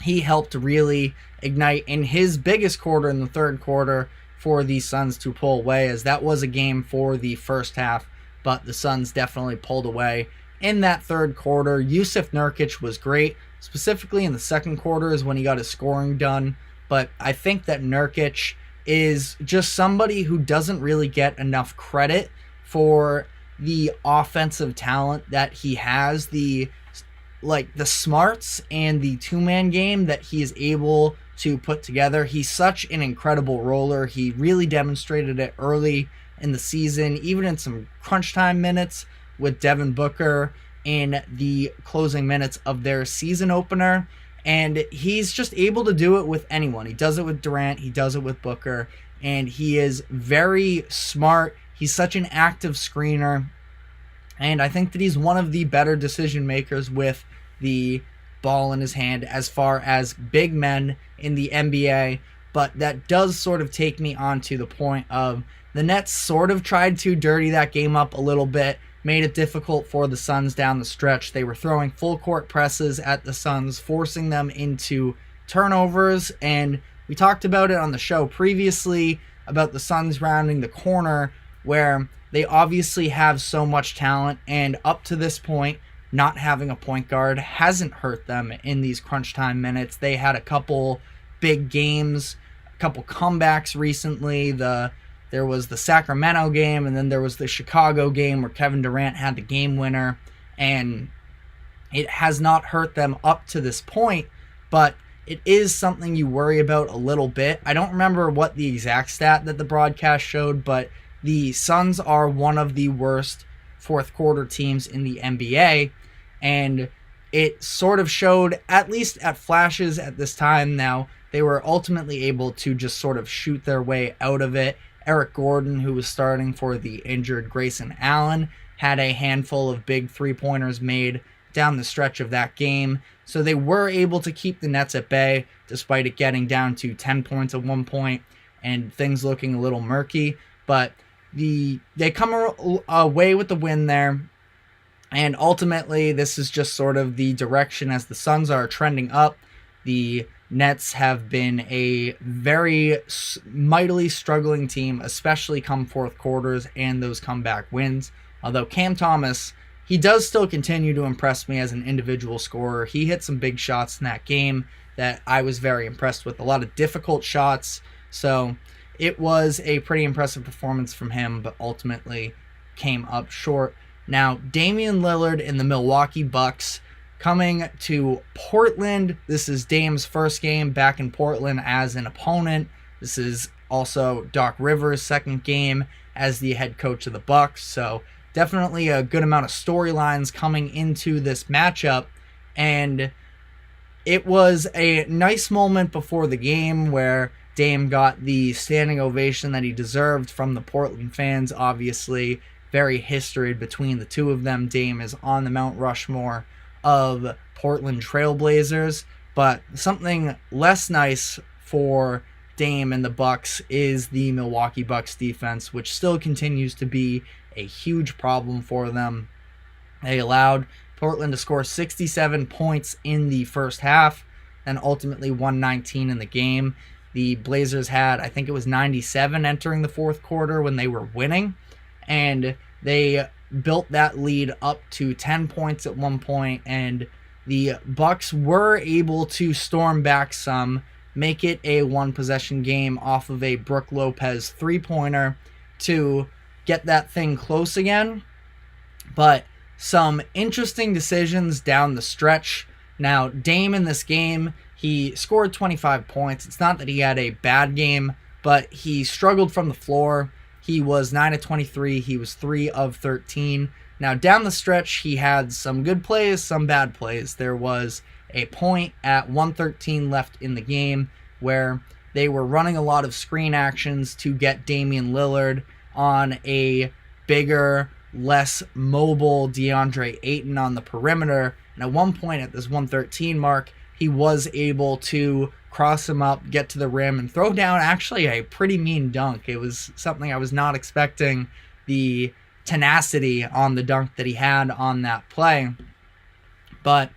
he helped really ignite in his biggest quarter, in the third quarter, for the Suns to pull away, as that was a game for the first half, but the Suns definitely pulled away in that third quarter. Yusuf Nurkic was great, specifically in the second quarter is when he got his scoring done, but I think that Nurkic is just somebody who doesn't really get enough credit for the offensive talent that he has, the smarts and the two-man game that he is able to put together. He's such an incredible roller. He really demonstrated it early in the season, even in some crunch time minutes with Devin Booker in the closing minutes of their season opener. And he's just able to do it with anyone. He does it with Durant, he does it with Booker, and he is very smart. He's such an active screener, and I think that he's one of the better decision makers with the ball in his hand as far as big men in the NBA. But that does sort of take me on to the point of the Nets sort of tried to dirty that game up a little bit, made it difficult for the Suns down the stretch. They were throwing full court presses at the Suns, forcing them into turnovers, and we talked about it on the show previously about the Suns rounding the corner, where they obviously have so much talent, and up to this point, not having a point guard hasn't hurt them in these crunch time minutes. They had a couple big games, a couple comebacks recently. There was the Sacramento game, and then there was the Chicago game where Kevin Durant had the game winner, and it has not hurt them up to this point, but it is something you worry about a little bit. I don't remember what the exact stat that the broadcast showed, but the Suns are one of the worst fourth quarter teams in the NBA, and it sort of showed, at least at flashes at this time. Now, they were ultimately able to just sort of shoot their way out of it. Eric Gordon, who was starting for the injured Grayson Allen, had a handful of big three-pointers made down the stretch of that game. So they were able to keep the Nets at bay, despite it getting down to 10 points at one point and things looking a little murky. But they come away with the win there. And ultimately, this is just sort of the direction as the Suns are trending up. The Nets have been a very mightily struggling team, especially come fourth quarters and those comeback wins. Although Cam Thomas, he does still continue to impress me as an individual scorer. He hit some big shots in that game that I was very impressed with. A lot of difficult shots. So it was a pretty impressive performance from him, but ultimately came up short. Now, Damian Lillard and the Milwaukee Bucks coming to Portland. This is Dame's first game back in Portland as an opponent. This is also Doc Rivers' second game as the head coach of the Bucks. So definitely a good amount of storylines coming into this matchup. And it was a nice moment before the game where Dame got the standing ovation that he deserved from the Portland fans. Obviously, very history between the two of them. Dame is on the Mount Rushmore of Portland Trailblazers, But something less nice for Dame and the Bucks is the Milwaukee Bucks defense, which still continues to be a huge problem for them. They allowed Portland to score 67 points in the first half and ultimately won 19 in the game. The Blazers had, I think it was 97 entering the fourth quarter when they were winning, and they built that lead up to 10 points at one point, and the Bucks were able to storm back some, make it a one-possession game off of a Brook Lopez three-pointer to get that thing close again. But some interesting decisions down the stretch. Now, Dame in this game, he scored 25 points. It's not that he had a bad game, but he struggled from the floor. He was 9 of 23. He was 3 of 13. Now, down the stretch, he had some good plays, some bad plays. There was a point at 1:13 left in the game where they were running a lot of screen actions to get Damian Lillard on a bigger, less mobile DeAndre Ayton on the perimeter. And at one point at this 1:13 mark, he was able to cross him up, get to the rim, and throw down actually a pretty mean dunk. It was something I was not expecting, the tenacity on the dunk that he had on that play. But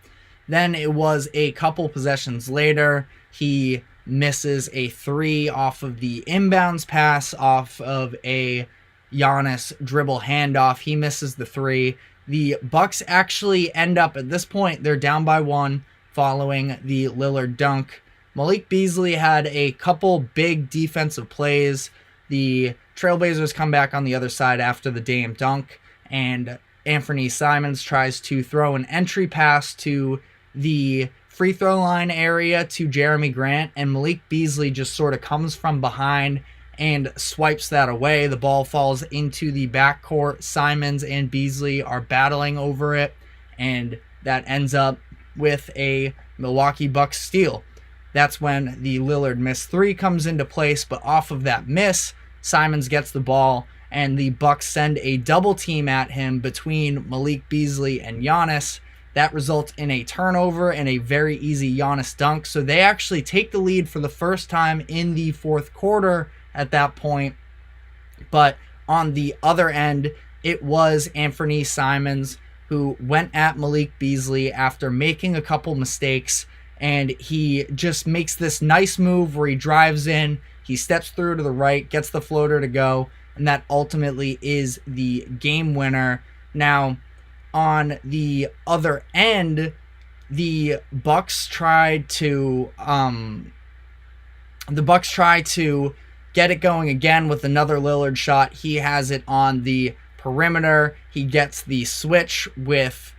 then it was a couple possessions later, he misses a three off of the inbounds pass off of a Giannis dribble handoff. He misses the three. The Bucks actually end up, at this point, they're down by one following the Lillard dunk. Malik Beasley had a couple big defensive plays. The Trailblazers come back on the other side after the Dame dunk, and Anthony Simons tries to throw an entry pass to the free throw line area to Jeremy Grant, and Malik Beasley just sort of comes from behind and swipes that away. The ball falls into the backcourt. Simons and Beasley are battling over it, and that ends up with a Milwaukee Bucks steal. That's when the Lillard miss three comes into place, but off of that miss, Simons gets the ball, and the Bucks send a double team at him between Malik Beasley and Giannis. That results in a turnover and a very easy Giannis dunk. So they actually take the lead for the first time in the fourth quarter at that point. But on the other end, it was Anthony Simons who went at Malik Beasley after making a couple mistakes, and he just makes this nice move where he drives in, he steps through to the right, gets the floater to go, and that ultimately is the game winner. Now, on the other end, the Bucks tried to get it going again with another Lillard shot. He has it on the perimeter. He gets the switch with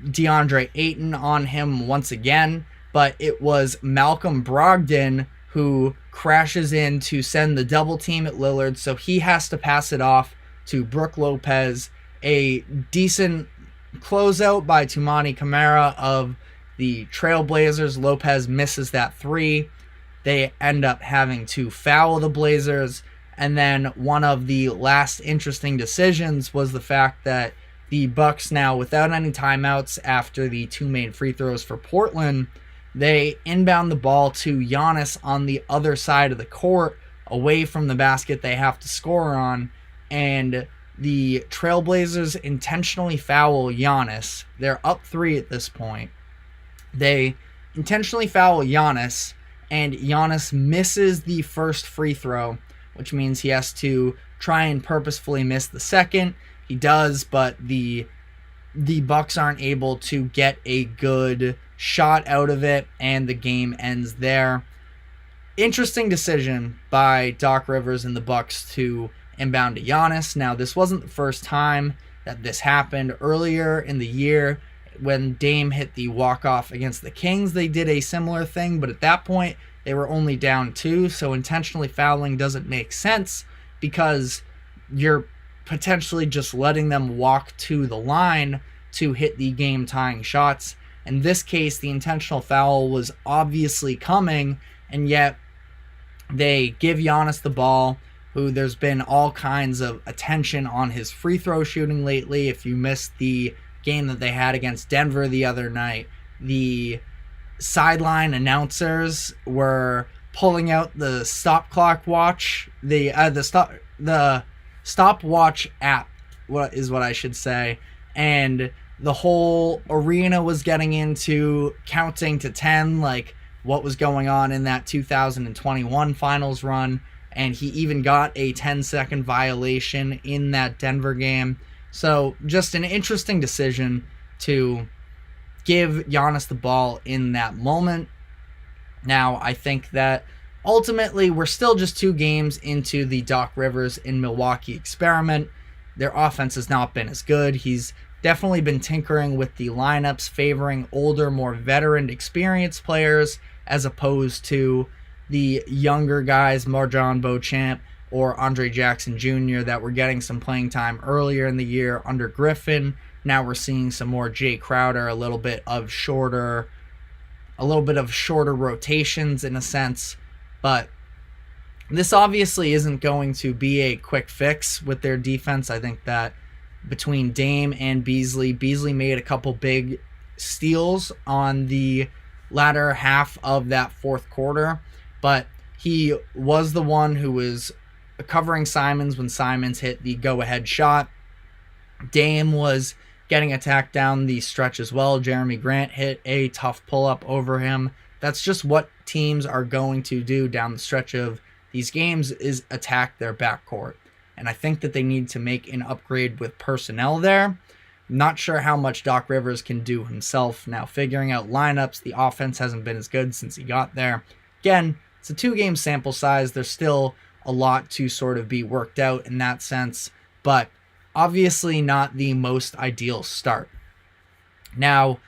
DeAndre Ayton on him once again, but it was Malcolm Brogdon who crashes in to send the double team at Lillard, so he has to pass it off to Brook Lopez. A decent closeout by Toumani Camara of the Trailblazers. Lopez misses that three. They end up having to foul the Blazers. And then one of the last interesting decisions was the fact that the Bucks now, without any timeouts after the two main free throws for Portland, they inbound the ball to Giannis on the other side of the court, away from the basket they have to score on, and the Trailblazers intentionally foul Giannis. They're up 3 at this point. They intentionally foul Giannis, and Giannis misses the first free throw, which means he has to try and purposefully miss the second. He does, but the Bucks aren't able to get a good shot out of it, and the game ends there. Interesting decision by Doc Rivers and the Bucks to inbound to Giannis. Now, this wasn't the first time that this happened. Earlier in the year, when Dame hit the walk-off against the Kings, they did a similar thing, but at that point, they were only down 2, so intentionally fouling doesn't make sense because you're potentially just letting them walk to the line to hit the game-tying shots. In this case, the intentional foul was obviously coming, and yet they give Giannis the ball, who there's been all kinds of attention on his free throw shooting lately. If you missed the game that they had against Denver the other night, the sideline announcers were pulling out the stop clock watch, the stopwatch app, what I should say, and the whole arena was getting into counting to 10, like what was going on in that 2021 finals run, and he even got a 10-second violation in that Denver game. So just an interesting decision to give Giannis the ball in that moment. Now, I think that ultimately we're still just 2 games into the Doc Rivers in Milwaukee experiment. Their offense has not been as good. He's definitely been tinkering with the lineups, favoring older, more veteran, experienced players as opposed to the younger guys, Marjon Beauchamp or Andre Jackson Jr., that were getting some playing time earlier in the year under Griffin. Now we're seeing some more Jay Crowder, a little bit of shorter rotations in a sense. But this obviously isn't going to be a quick fix with their defense. I think that between Dame and Beasley made a couple big steals on the latter half of that fourth quarter, but he was the one who was covering Simons when Simons hit the go-ahead shot. Dame was getting attacked down the stretch as well. Jeremy Grant hit a tough pull-up over him. That's just what teams are going to do down the stretch of these games, is attack their backcourt. And I think that they need to make an upgrade with personnel there. Not sure how much Doc Rivers can do himself. Now, figuring out lineups, the offense hasn't been as good since he got there. Again, it's a 2-game sample size. There's still a lot to sort of be worked out in that sense, but obviously not the most ideal start. Now,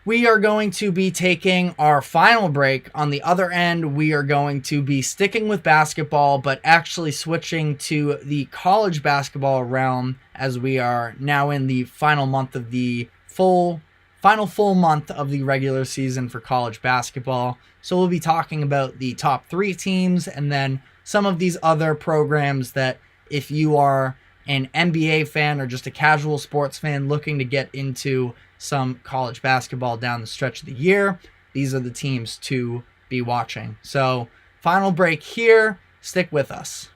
we are going to be taking our final break. On the other end, we are going to be sticking with basketball, but actually switching to the college basketball realm, as we are now in the final month of the final full month of the regular season for college basketball. So we'll be talking about the top 3 teams and then some of these other programs that, if you are an NBA fan or just a casual sports fan looking to get into some college basketball down the stretch of the year, these are the teams to be watching. So, final break here. Stick with us.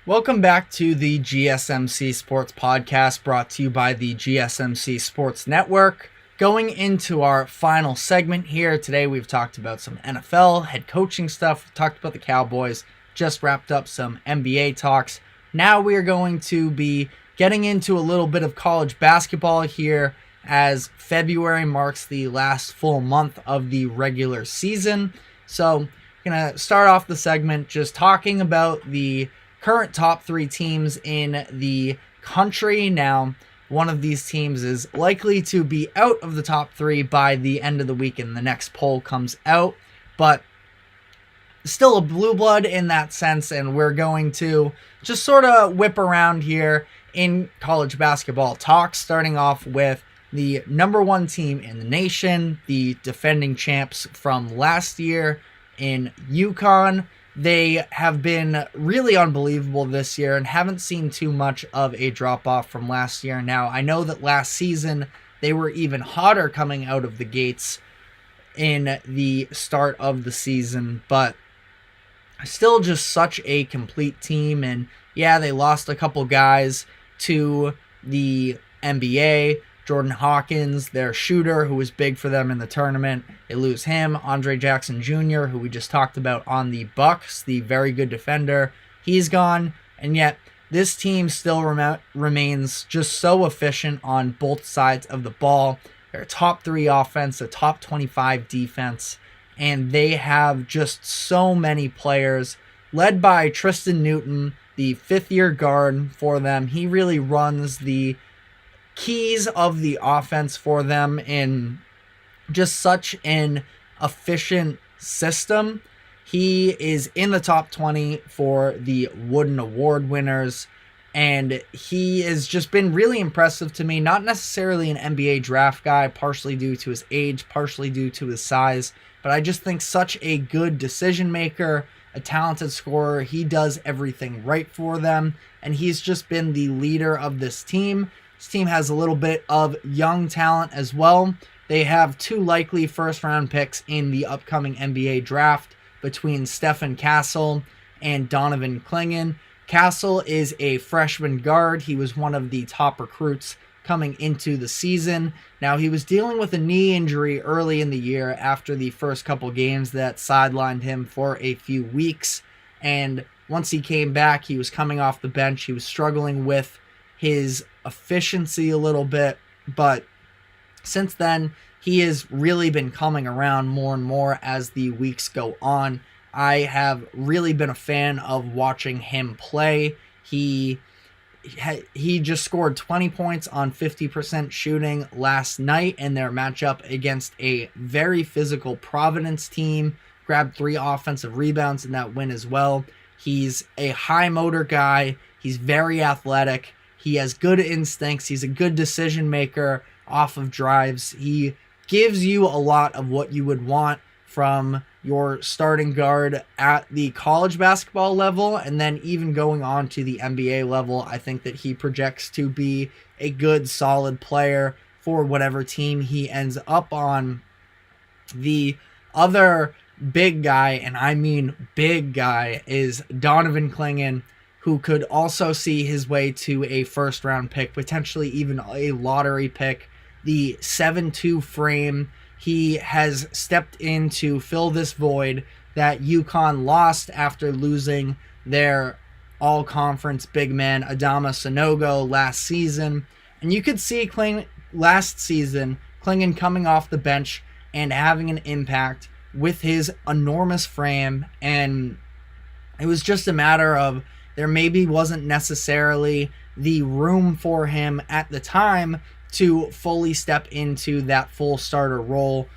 Welcome back to the GSMC Sports Podcast, brought to you by the GSMC Sports Network. Going into our final segment here, today we've talked about some NFL head coaching stuff, we've talked about the Cowboys, just wrapped up some NBA talks. Now we are going to be getting into a little bit of college basketball here, as February marks the last full month of the regular season. So, I'm going to start off the segment just talking about the current top 3 teams in the country. Now, one of these teams is likely to be out of the top 3 by the end of the week and the next poll comes out, but still a blue blood in that sense, and we're going to just sort of whip around here in college basketball talks, starting off with the number 1 team in the nation, the defending champs from last year in UConn. They have been really unbelievable this year and haven't seen too much of a drop-off from last year. Now, I know that last season they were even hotter coming out of the gates in the start of the season, but still just such a complete team. And yeah, they lost a couple guys to the NBA. Jordan Hawkins, their shooter, who was big for them in the tournament, they lose him. Andre Jackson Jr., who we just talked about on the Bucks, the very good defender, he's gone. And yet this team still remains just so efficient on both sides of the ball. They're a top 3 offense, a top 25 defense, and they have just so many players, led by Tristan Newton, the 5th-year guard for them. He really runs the keys of the offense for them in just such an efficient system. He is in the top 20 for the Wooden Award winners, and he has just been really impressive to me. Not necessarily an NBA draft guy, partially due to his age, partially due to his size, but I just think such a good decision maker, a talented scorer. He does everything right for them, and he's just been the leader of this team. This team has a little bit of young talent as well. They have 2 likely first-round picks in the upcoming NBA draft between Stephen Castle and Donovan Clingan. Castle is a freshman guard. He was one of the top recruits coming into the season. Now, he was dealing with a knee injury early in the year after the first couple games that sidelined him for a few weeks. And once he came back, he was coming off the bench. He was struggling with his efficiency a little bit, but since then he has really been coming around more and more as the weeks go on. I have really been a fan of watching him play. He just scored 20 points on 50% shooting last night in their matchup against a very physical Providence team, grabbed 3 offensive rebounds in that win as well. He's a high motor guy. He's very athletic. He has good instincts. He's a good decision maker off of drives. He gives you a lot of what you would want from your starting guard at the college basketball level, and then even going on to the NBA level. I think that he projects to be a good, solid player for whatever team he ends up on. The other big guy, and I mean big guy, is Donovan Clingan, who could also see his way to a first-round pick, potentially even a lottery pick. The 7'2" frame, he has stepped in to fill this void that UConn lost after losing their all-conference big man Adama Sanogo last season. And you could see last season Clingan coming off the bench and having an impact with his enormous frame, and it was just a matter of there maybe wasn't necessarily the room for him at the time to fully step into that full starter role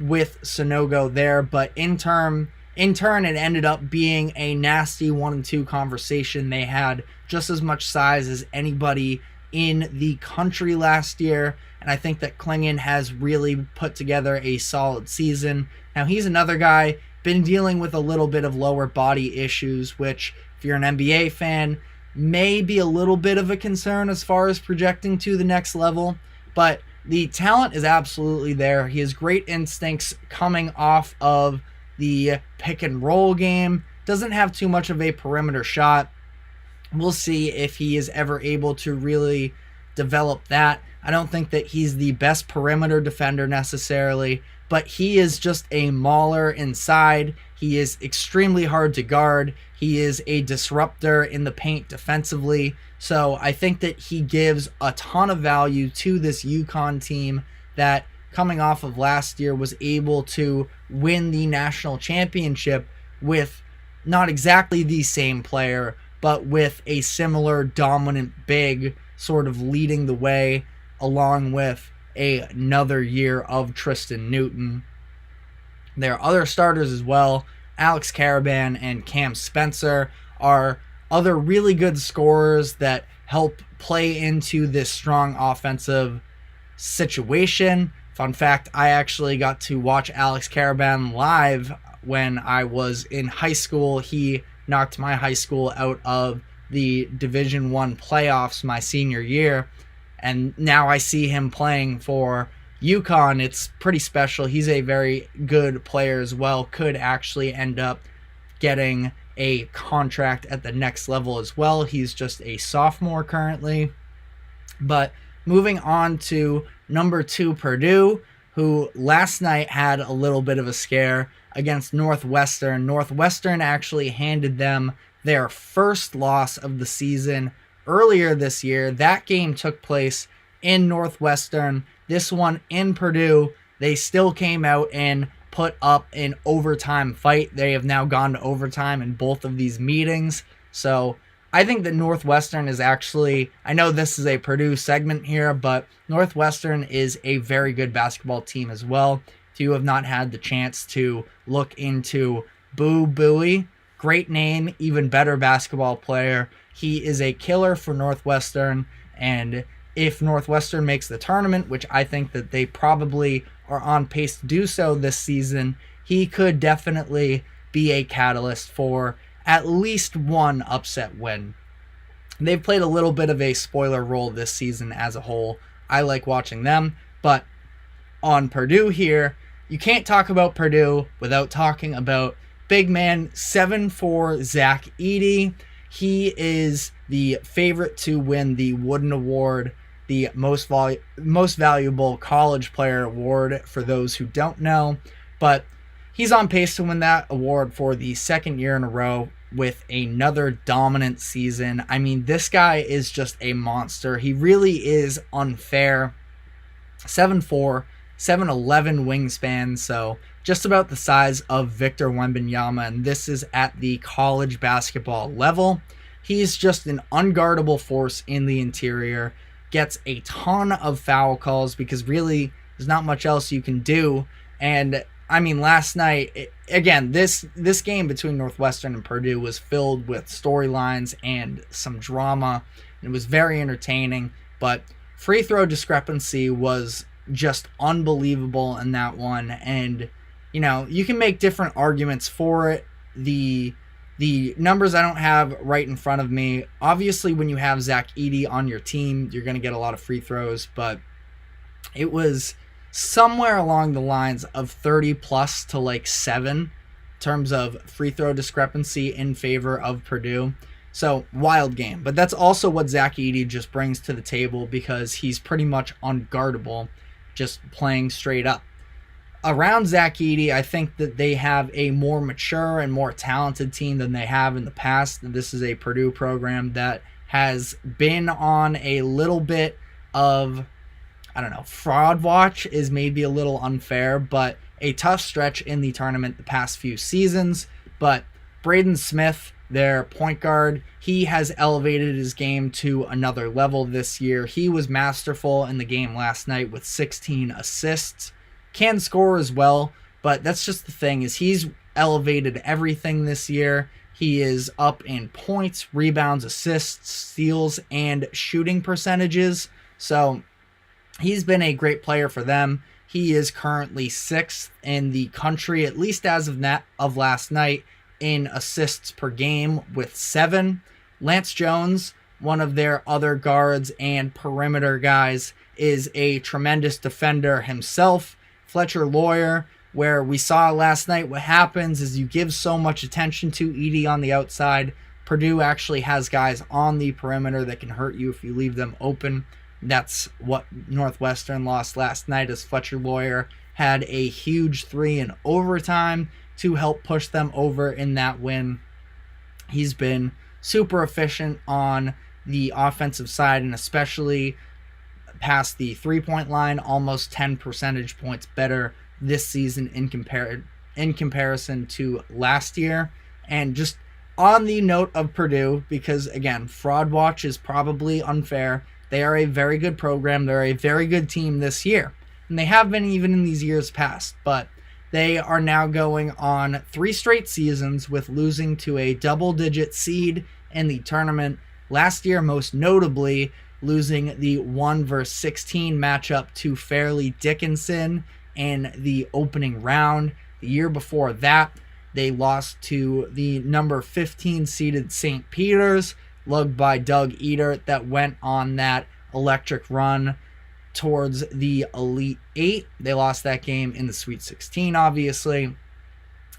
with Sanogo there. But in turn, it ended up being a nasty 1-2 conversation. They had just as much size as anybody in the country last year, and I think that Clingan has really put together a solid season. Now, he's another guy, been dealing with a little bit of lower body issues, which, if you're an NBA fan, may be a little bit of a concern as far as projecting to the next level, but the talent is absolutely there. He has great instincts coming off of the pick and roll game, doesn't have too much of a perimeter shot. We'll see if he is ever able to really develop that. I don't think that he's the best perimeter defender necessarily, but he is just a mauler inside. He is extremely hard to guard. He is a disruptor in the paint defensively. So I think that he gives a ton of value to this UConn team that, coming off of last year, was able to win the national championship with not exactly the same player, but with a similar dominant big sort of leading the way, along with another year of Tristan Newton. There are other starters as well. Alex Caravan and Cam Spencer are other really good scorers that help play into this strong offensive situation. Fun fact, I actually got to watch Alex Caravan live when I was in high school. He knocked my high school out of the Division I playoffs my senior year, And now I see him playing for UConn. It's pretty special. He's a very good player as well. Could actually end up getting a contract at the next level as well. He's just a sophomore currently. But moving on to number 2, Purdue, who last night had a little bit of a scare against Northwestern. Northwestern actually handed them their first loss of the season earlier this year. That game took place in Northwestern. This one in Purdue. They still came out and put up an overtime fight. They have now gone to overtime in both of these meetings. So I think that Northwestern is actually, I know this is a Purdue segment here, but Northwestern is a very good basketball team as well. If you have not had the chance to look into Boo Buie, great name, even better basketball player. He is a killer for Northwestern, and if Northwestern makes the tournament, which I think that they probably are on pace to do so this season, he could definitely be a catalyst for at least one upset win. They've played a little bit of a spoiler role this season as a whole. I like watching them, but on Purdue here, you can't talk about Purdue without talking about big man 7'4" Zach Edey. He is the favorite to win the Wooden Award, the most valuable college player award for those who don't know. But he's on pace to win that award for the second year in a row with another dominant season. I mean, this guy is just a monster. He really is unfair. 7'4", 7'11" wingspan, so just about the size of Victor Wembanyama, and this is at the college basketball level. He's just an unguardable force in the interior, gets a ton of foul calls because really there's not much else you can do. And I mean, last night, again, this game between Northwestern and Purdue was filled with storylines and some drama. It was very entertaining, but free throw discrepancy was just unbelievable in that one. And, you know, you can make different arguments for it. The numbers I don't have right in front of me. Obviously, when you have Zach Edey on your team, you're going to get a lot of free throws, but it was somewhere along the lines of 30 plus to like 7 in terms of free throw discrepancy in favor of Purdue. So, wild game. But that's also what Zach Edey just brings to the table because he's pretty much unguardable, just playing straight up. Around Zach Edey, I think that they have a more mature and more talented team than they have in the past. This is a Purdue program that has been on a little bit of, I don't know, fraud watch is maybe a little unfair, but a tough stretch in the tournament the past few seasons. But Braden Smith, their point guard, he has elevated his game to another level this year. He was masterful in the game last night with 16 assists. Can score as well, but that's just the thing, is he's elevated everything this year. He is up in points, rebounds, assists, steals, and shooting percentages. So he's been a great player for them. He is currently 6th in the country, at least as of last night, in assists per game with 7. Lance Jones, one of their other guards and perimeter guys, is a tremendous defender himself. Fletcher Lawyer, where we saw last night what happens is you give so much attention to Edey on the outside. Purdue actually has guys on the perimeter that can hurt you if you leave them open. That's what Northwestern lost last night, as Fletcher Lawyer had a huge 3 in overtime to help push them over in that win. He's been super efficient on the offensive side, and especially past the three-point line, almost 10 percentage points better this season in comparison to last year. And just on the note of Purdue, because again, fraud watch is probably unfair, they are a very good program. They're a very good team this year, and they have been even in these years past, but they are now going on 3 straight seasons with losing to a double-digit seed in the tournament. Last year, most notably, losing the 1 versus 16 matchup to Fairleigh Dickinson in the opening round. The year before that, they lost to the number 15 seeded St. Peter's, lugged by Doug Edert, that went on that electric run towards the Elite Eight. They lost that game in the Sweet 16, obviously.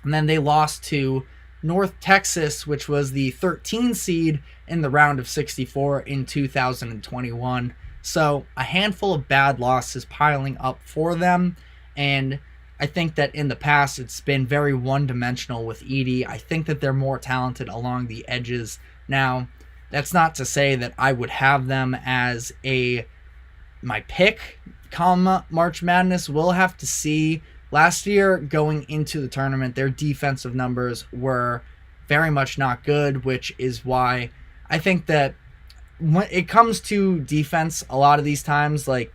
And then they lost to North Texas, which was the 13 seed in the round of 64 in 2021. So a handful of bad losses piling up for them. And I think that in the past it's been very one-dimensional with Edey. I think that they're more talented along the edges. Now, that's not to say that I would have them as my pick come March Madness. We'll have to see. Last year, going into the tournament, their defensive numbers were very much not good, which is why I think that when it comes to defense, a lot of these times, like,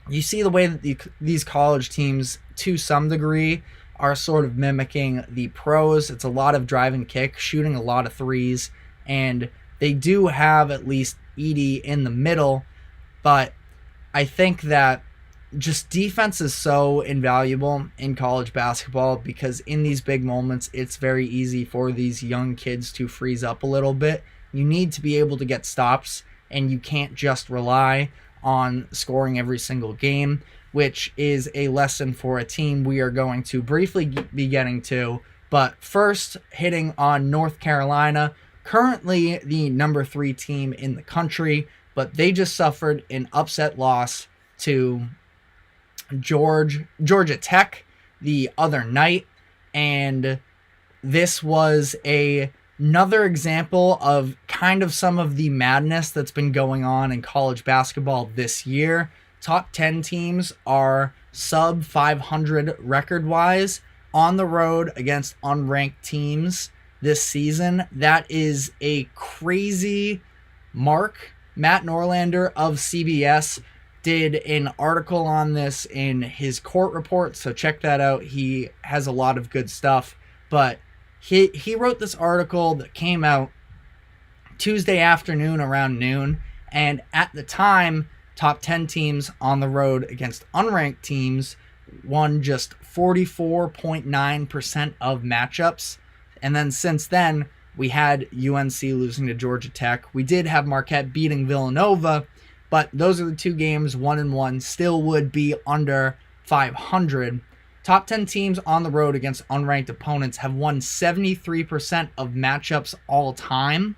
you see the way that these college teams, to some degree, are sort of mimicking the pros. It's a lot of drive and kick, shooting a lot of threes, and they do have at least Edey in the middle, but I think that just defense is so invaluable in college basketball because in these big moments, it's very easy for these young kids to freeze up a little bit. You need to be able to get stops, and you can't just rely on scoring every single game, which is a lesson for a team we are going to briefly be getting to. But first, hitting on North Carolina, currently the number 3 team in the country, but they just suffered an upset loss to Georgia Tech the other night, and this was another example of kind of some of the madness that's been going on in college basketball this year. Top 10 teams are sub 500 record-wise on the road against unranked teams this season. That is a crazy mark. Matt Norlander of CBS did an article on this in his court report, so check that out. He has a lot of good stuff, but he wrote this article that came out Tuesday afternoon around noon, and at the time, top 10 teams on the road against unranked teams won just 44.9% of matchups, and then since then, we had UNC losing to Georgia Tech. We did have Marquette beating Villanova, but those are the 2 games, 1-1, still would be under 500. Top 10 teams on the road against unranked opponents have won 73% of matchups all time,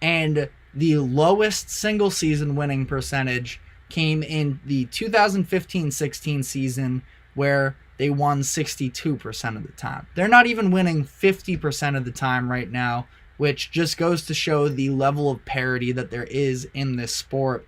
and the lowest single season winning percentage came in the 2015-16 season, where they won 62% of the time. They're not even winning 50% of the time right now, which just goes to show the level of parity that there is in this sport.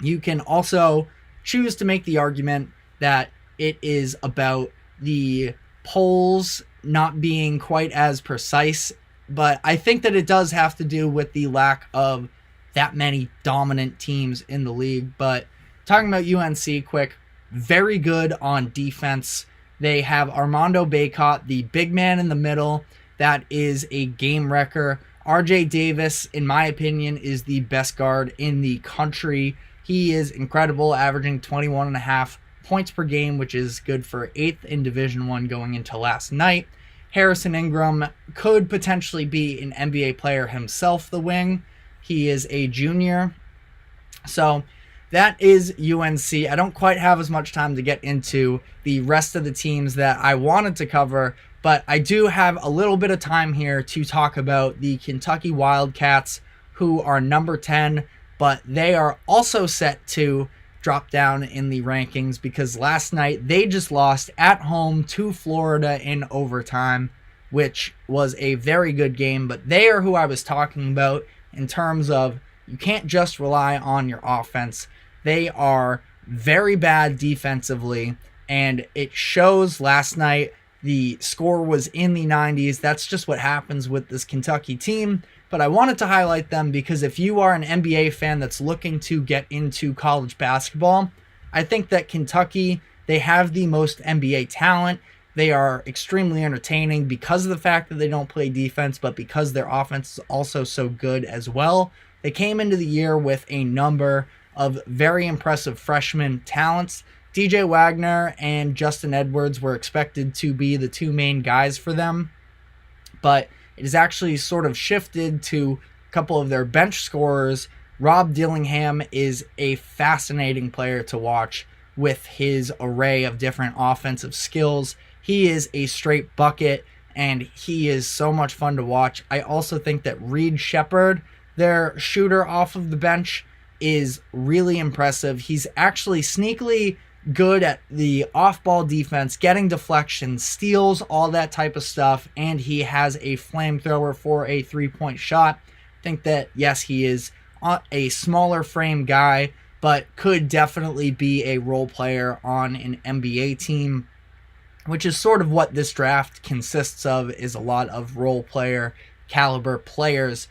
You can also choose to make the argument that it is about the polls not being quite as precise, but I think that it does have to do with the lack of that many dominant teams in the league. But talking about UNC quick, very good on defense. They have Armando Bacot, the big man in the middle, that is a game wrecker. RJ Davis, in my opinion, is the best guard in the country. He is incredible, averaging 21.5 points per game, which is good for 8th in Division I going into last night. Harrison Ingram could potentially be an NBA player himself, the wing. He is a junior. So that is UNC. I don't quite have as much time to get into the rest of the teams that I wanted to cover, but I do have a little bit of time here to talk about the Kentucky Wildcats, who are number 10, but they are also set to drop down in the rankings because last night they just lost at home to Florida in overtime, which was a very good game. But they are who I was talking about in terms of you can't just rely on your offense. They are very bad defensively, and it shows last night. The score was in the 90s. That's just what happens with this Kentucky team. But I wanted to highlight them because if you are an NBA fan that's looking to get into college basketball, I think that Kentucky, they have the most NBA talent. They are extremely entertaining because of the fact that they don't play defense, but because their offense is also so good as well. They came into the year with a number of very impressive freshman talents. DJ Wagner and Justin Edwards were expected to be the 2 main guys for them, but it has actually sort of shifted to a couple of their bench scorers Rob Dillingham is a fascinating player to watch with his array of different offensive skills. He is a straight bucket, and he is so much fun to watch. I also think that Reed Shepherd, their shooter off of the bench, is really impressive. He's actually sneakily good at the off-ball defense, getting deflections, steals, all that type of stuff, and he has a flamethrower for a three-point shot. I think that, yes, he is a smaller frame guy, but could definitely be a role player on an NBA team, which is sort of what this draft consists of, is a lot of role player caliber players.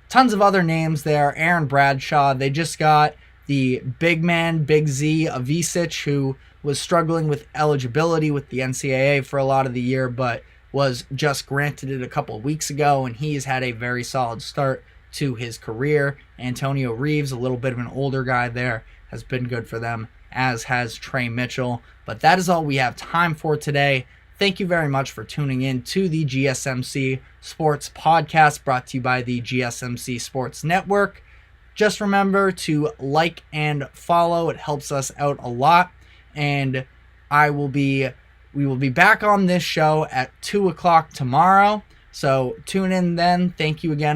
Tons of other names there. Aaron Bradshaw. They just got the big man, Big Z Avicic, who was struggling with eligibility with the NCAA for a lot of the year, but was just granted it a couple of weeks ago, and he's had a very solid start to his career. Antonio Reeves, a little bit of an older guy there, has been good for them, as has Trey Mitchell. But that is all we have time for today. Thank you very much for tuning in to the GSMC Sports Podcast, brought to you by the GSMC Sports Network. Just remember to like and follow. It helps us out a lot. And we will be back on this show at 2 o'clock tomorrow. So tune in then. Thank you again.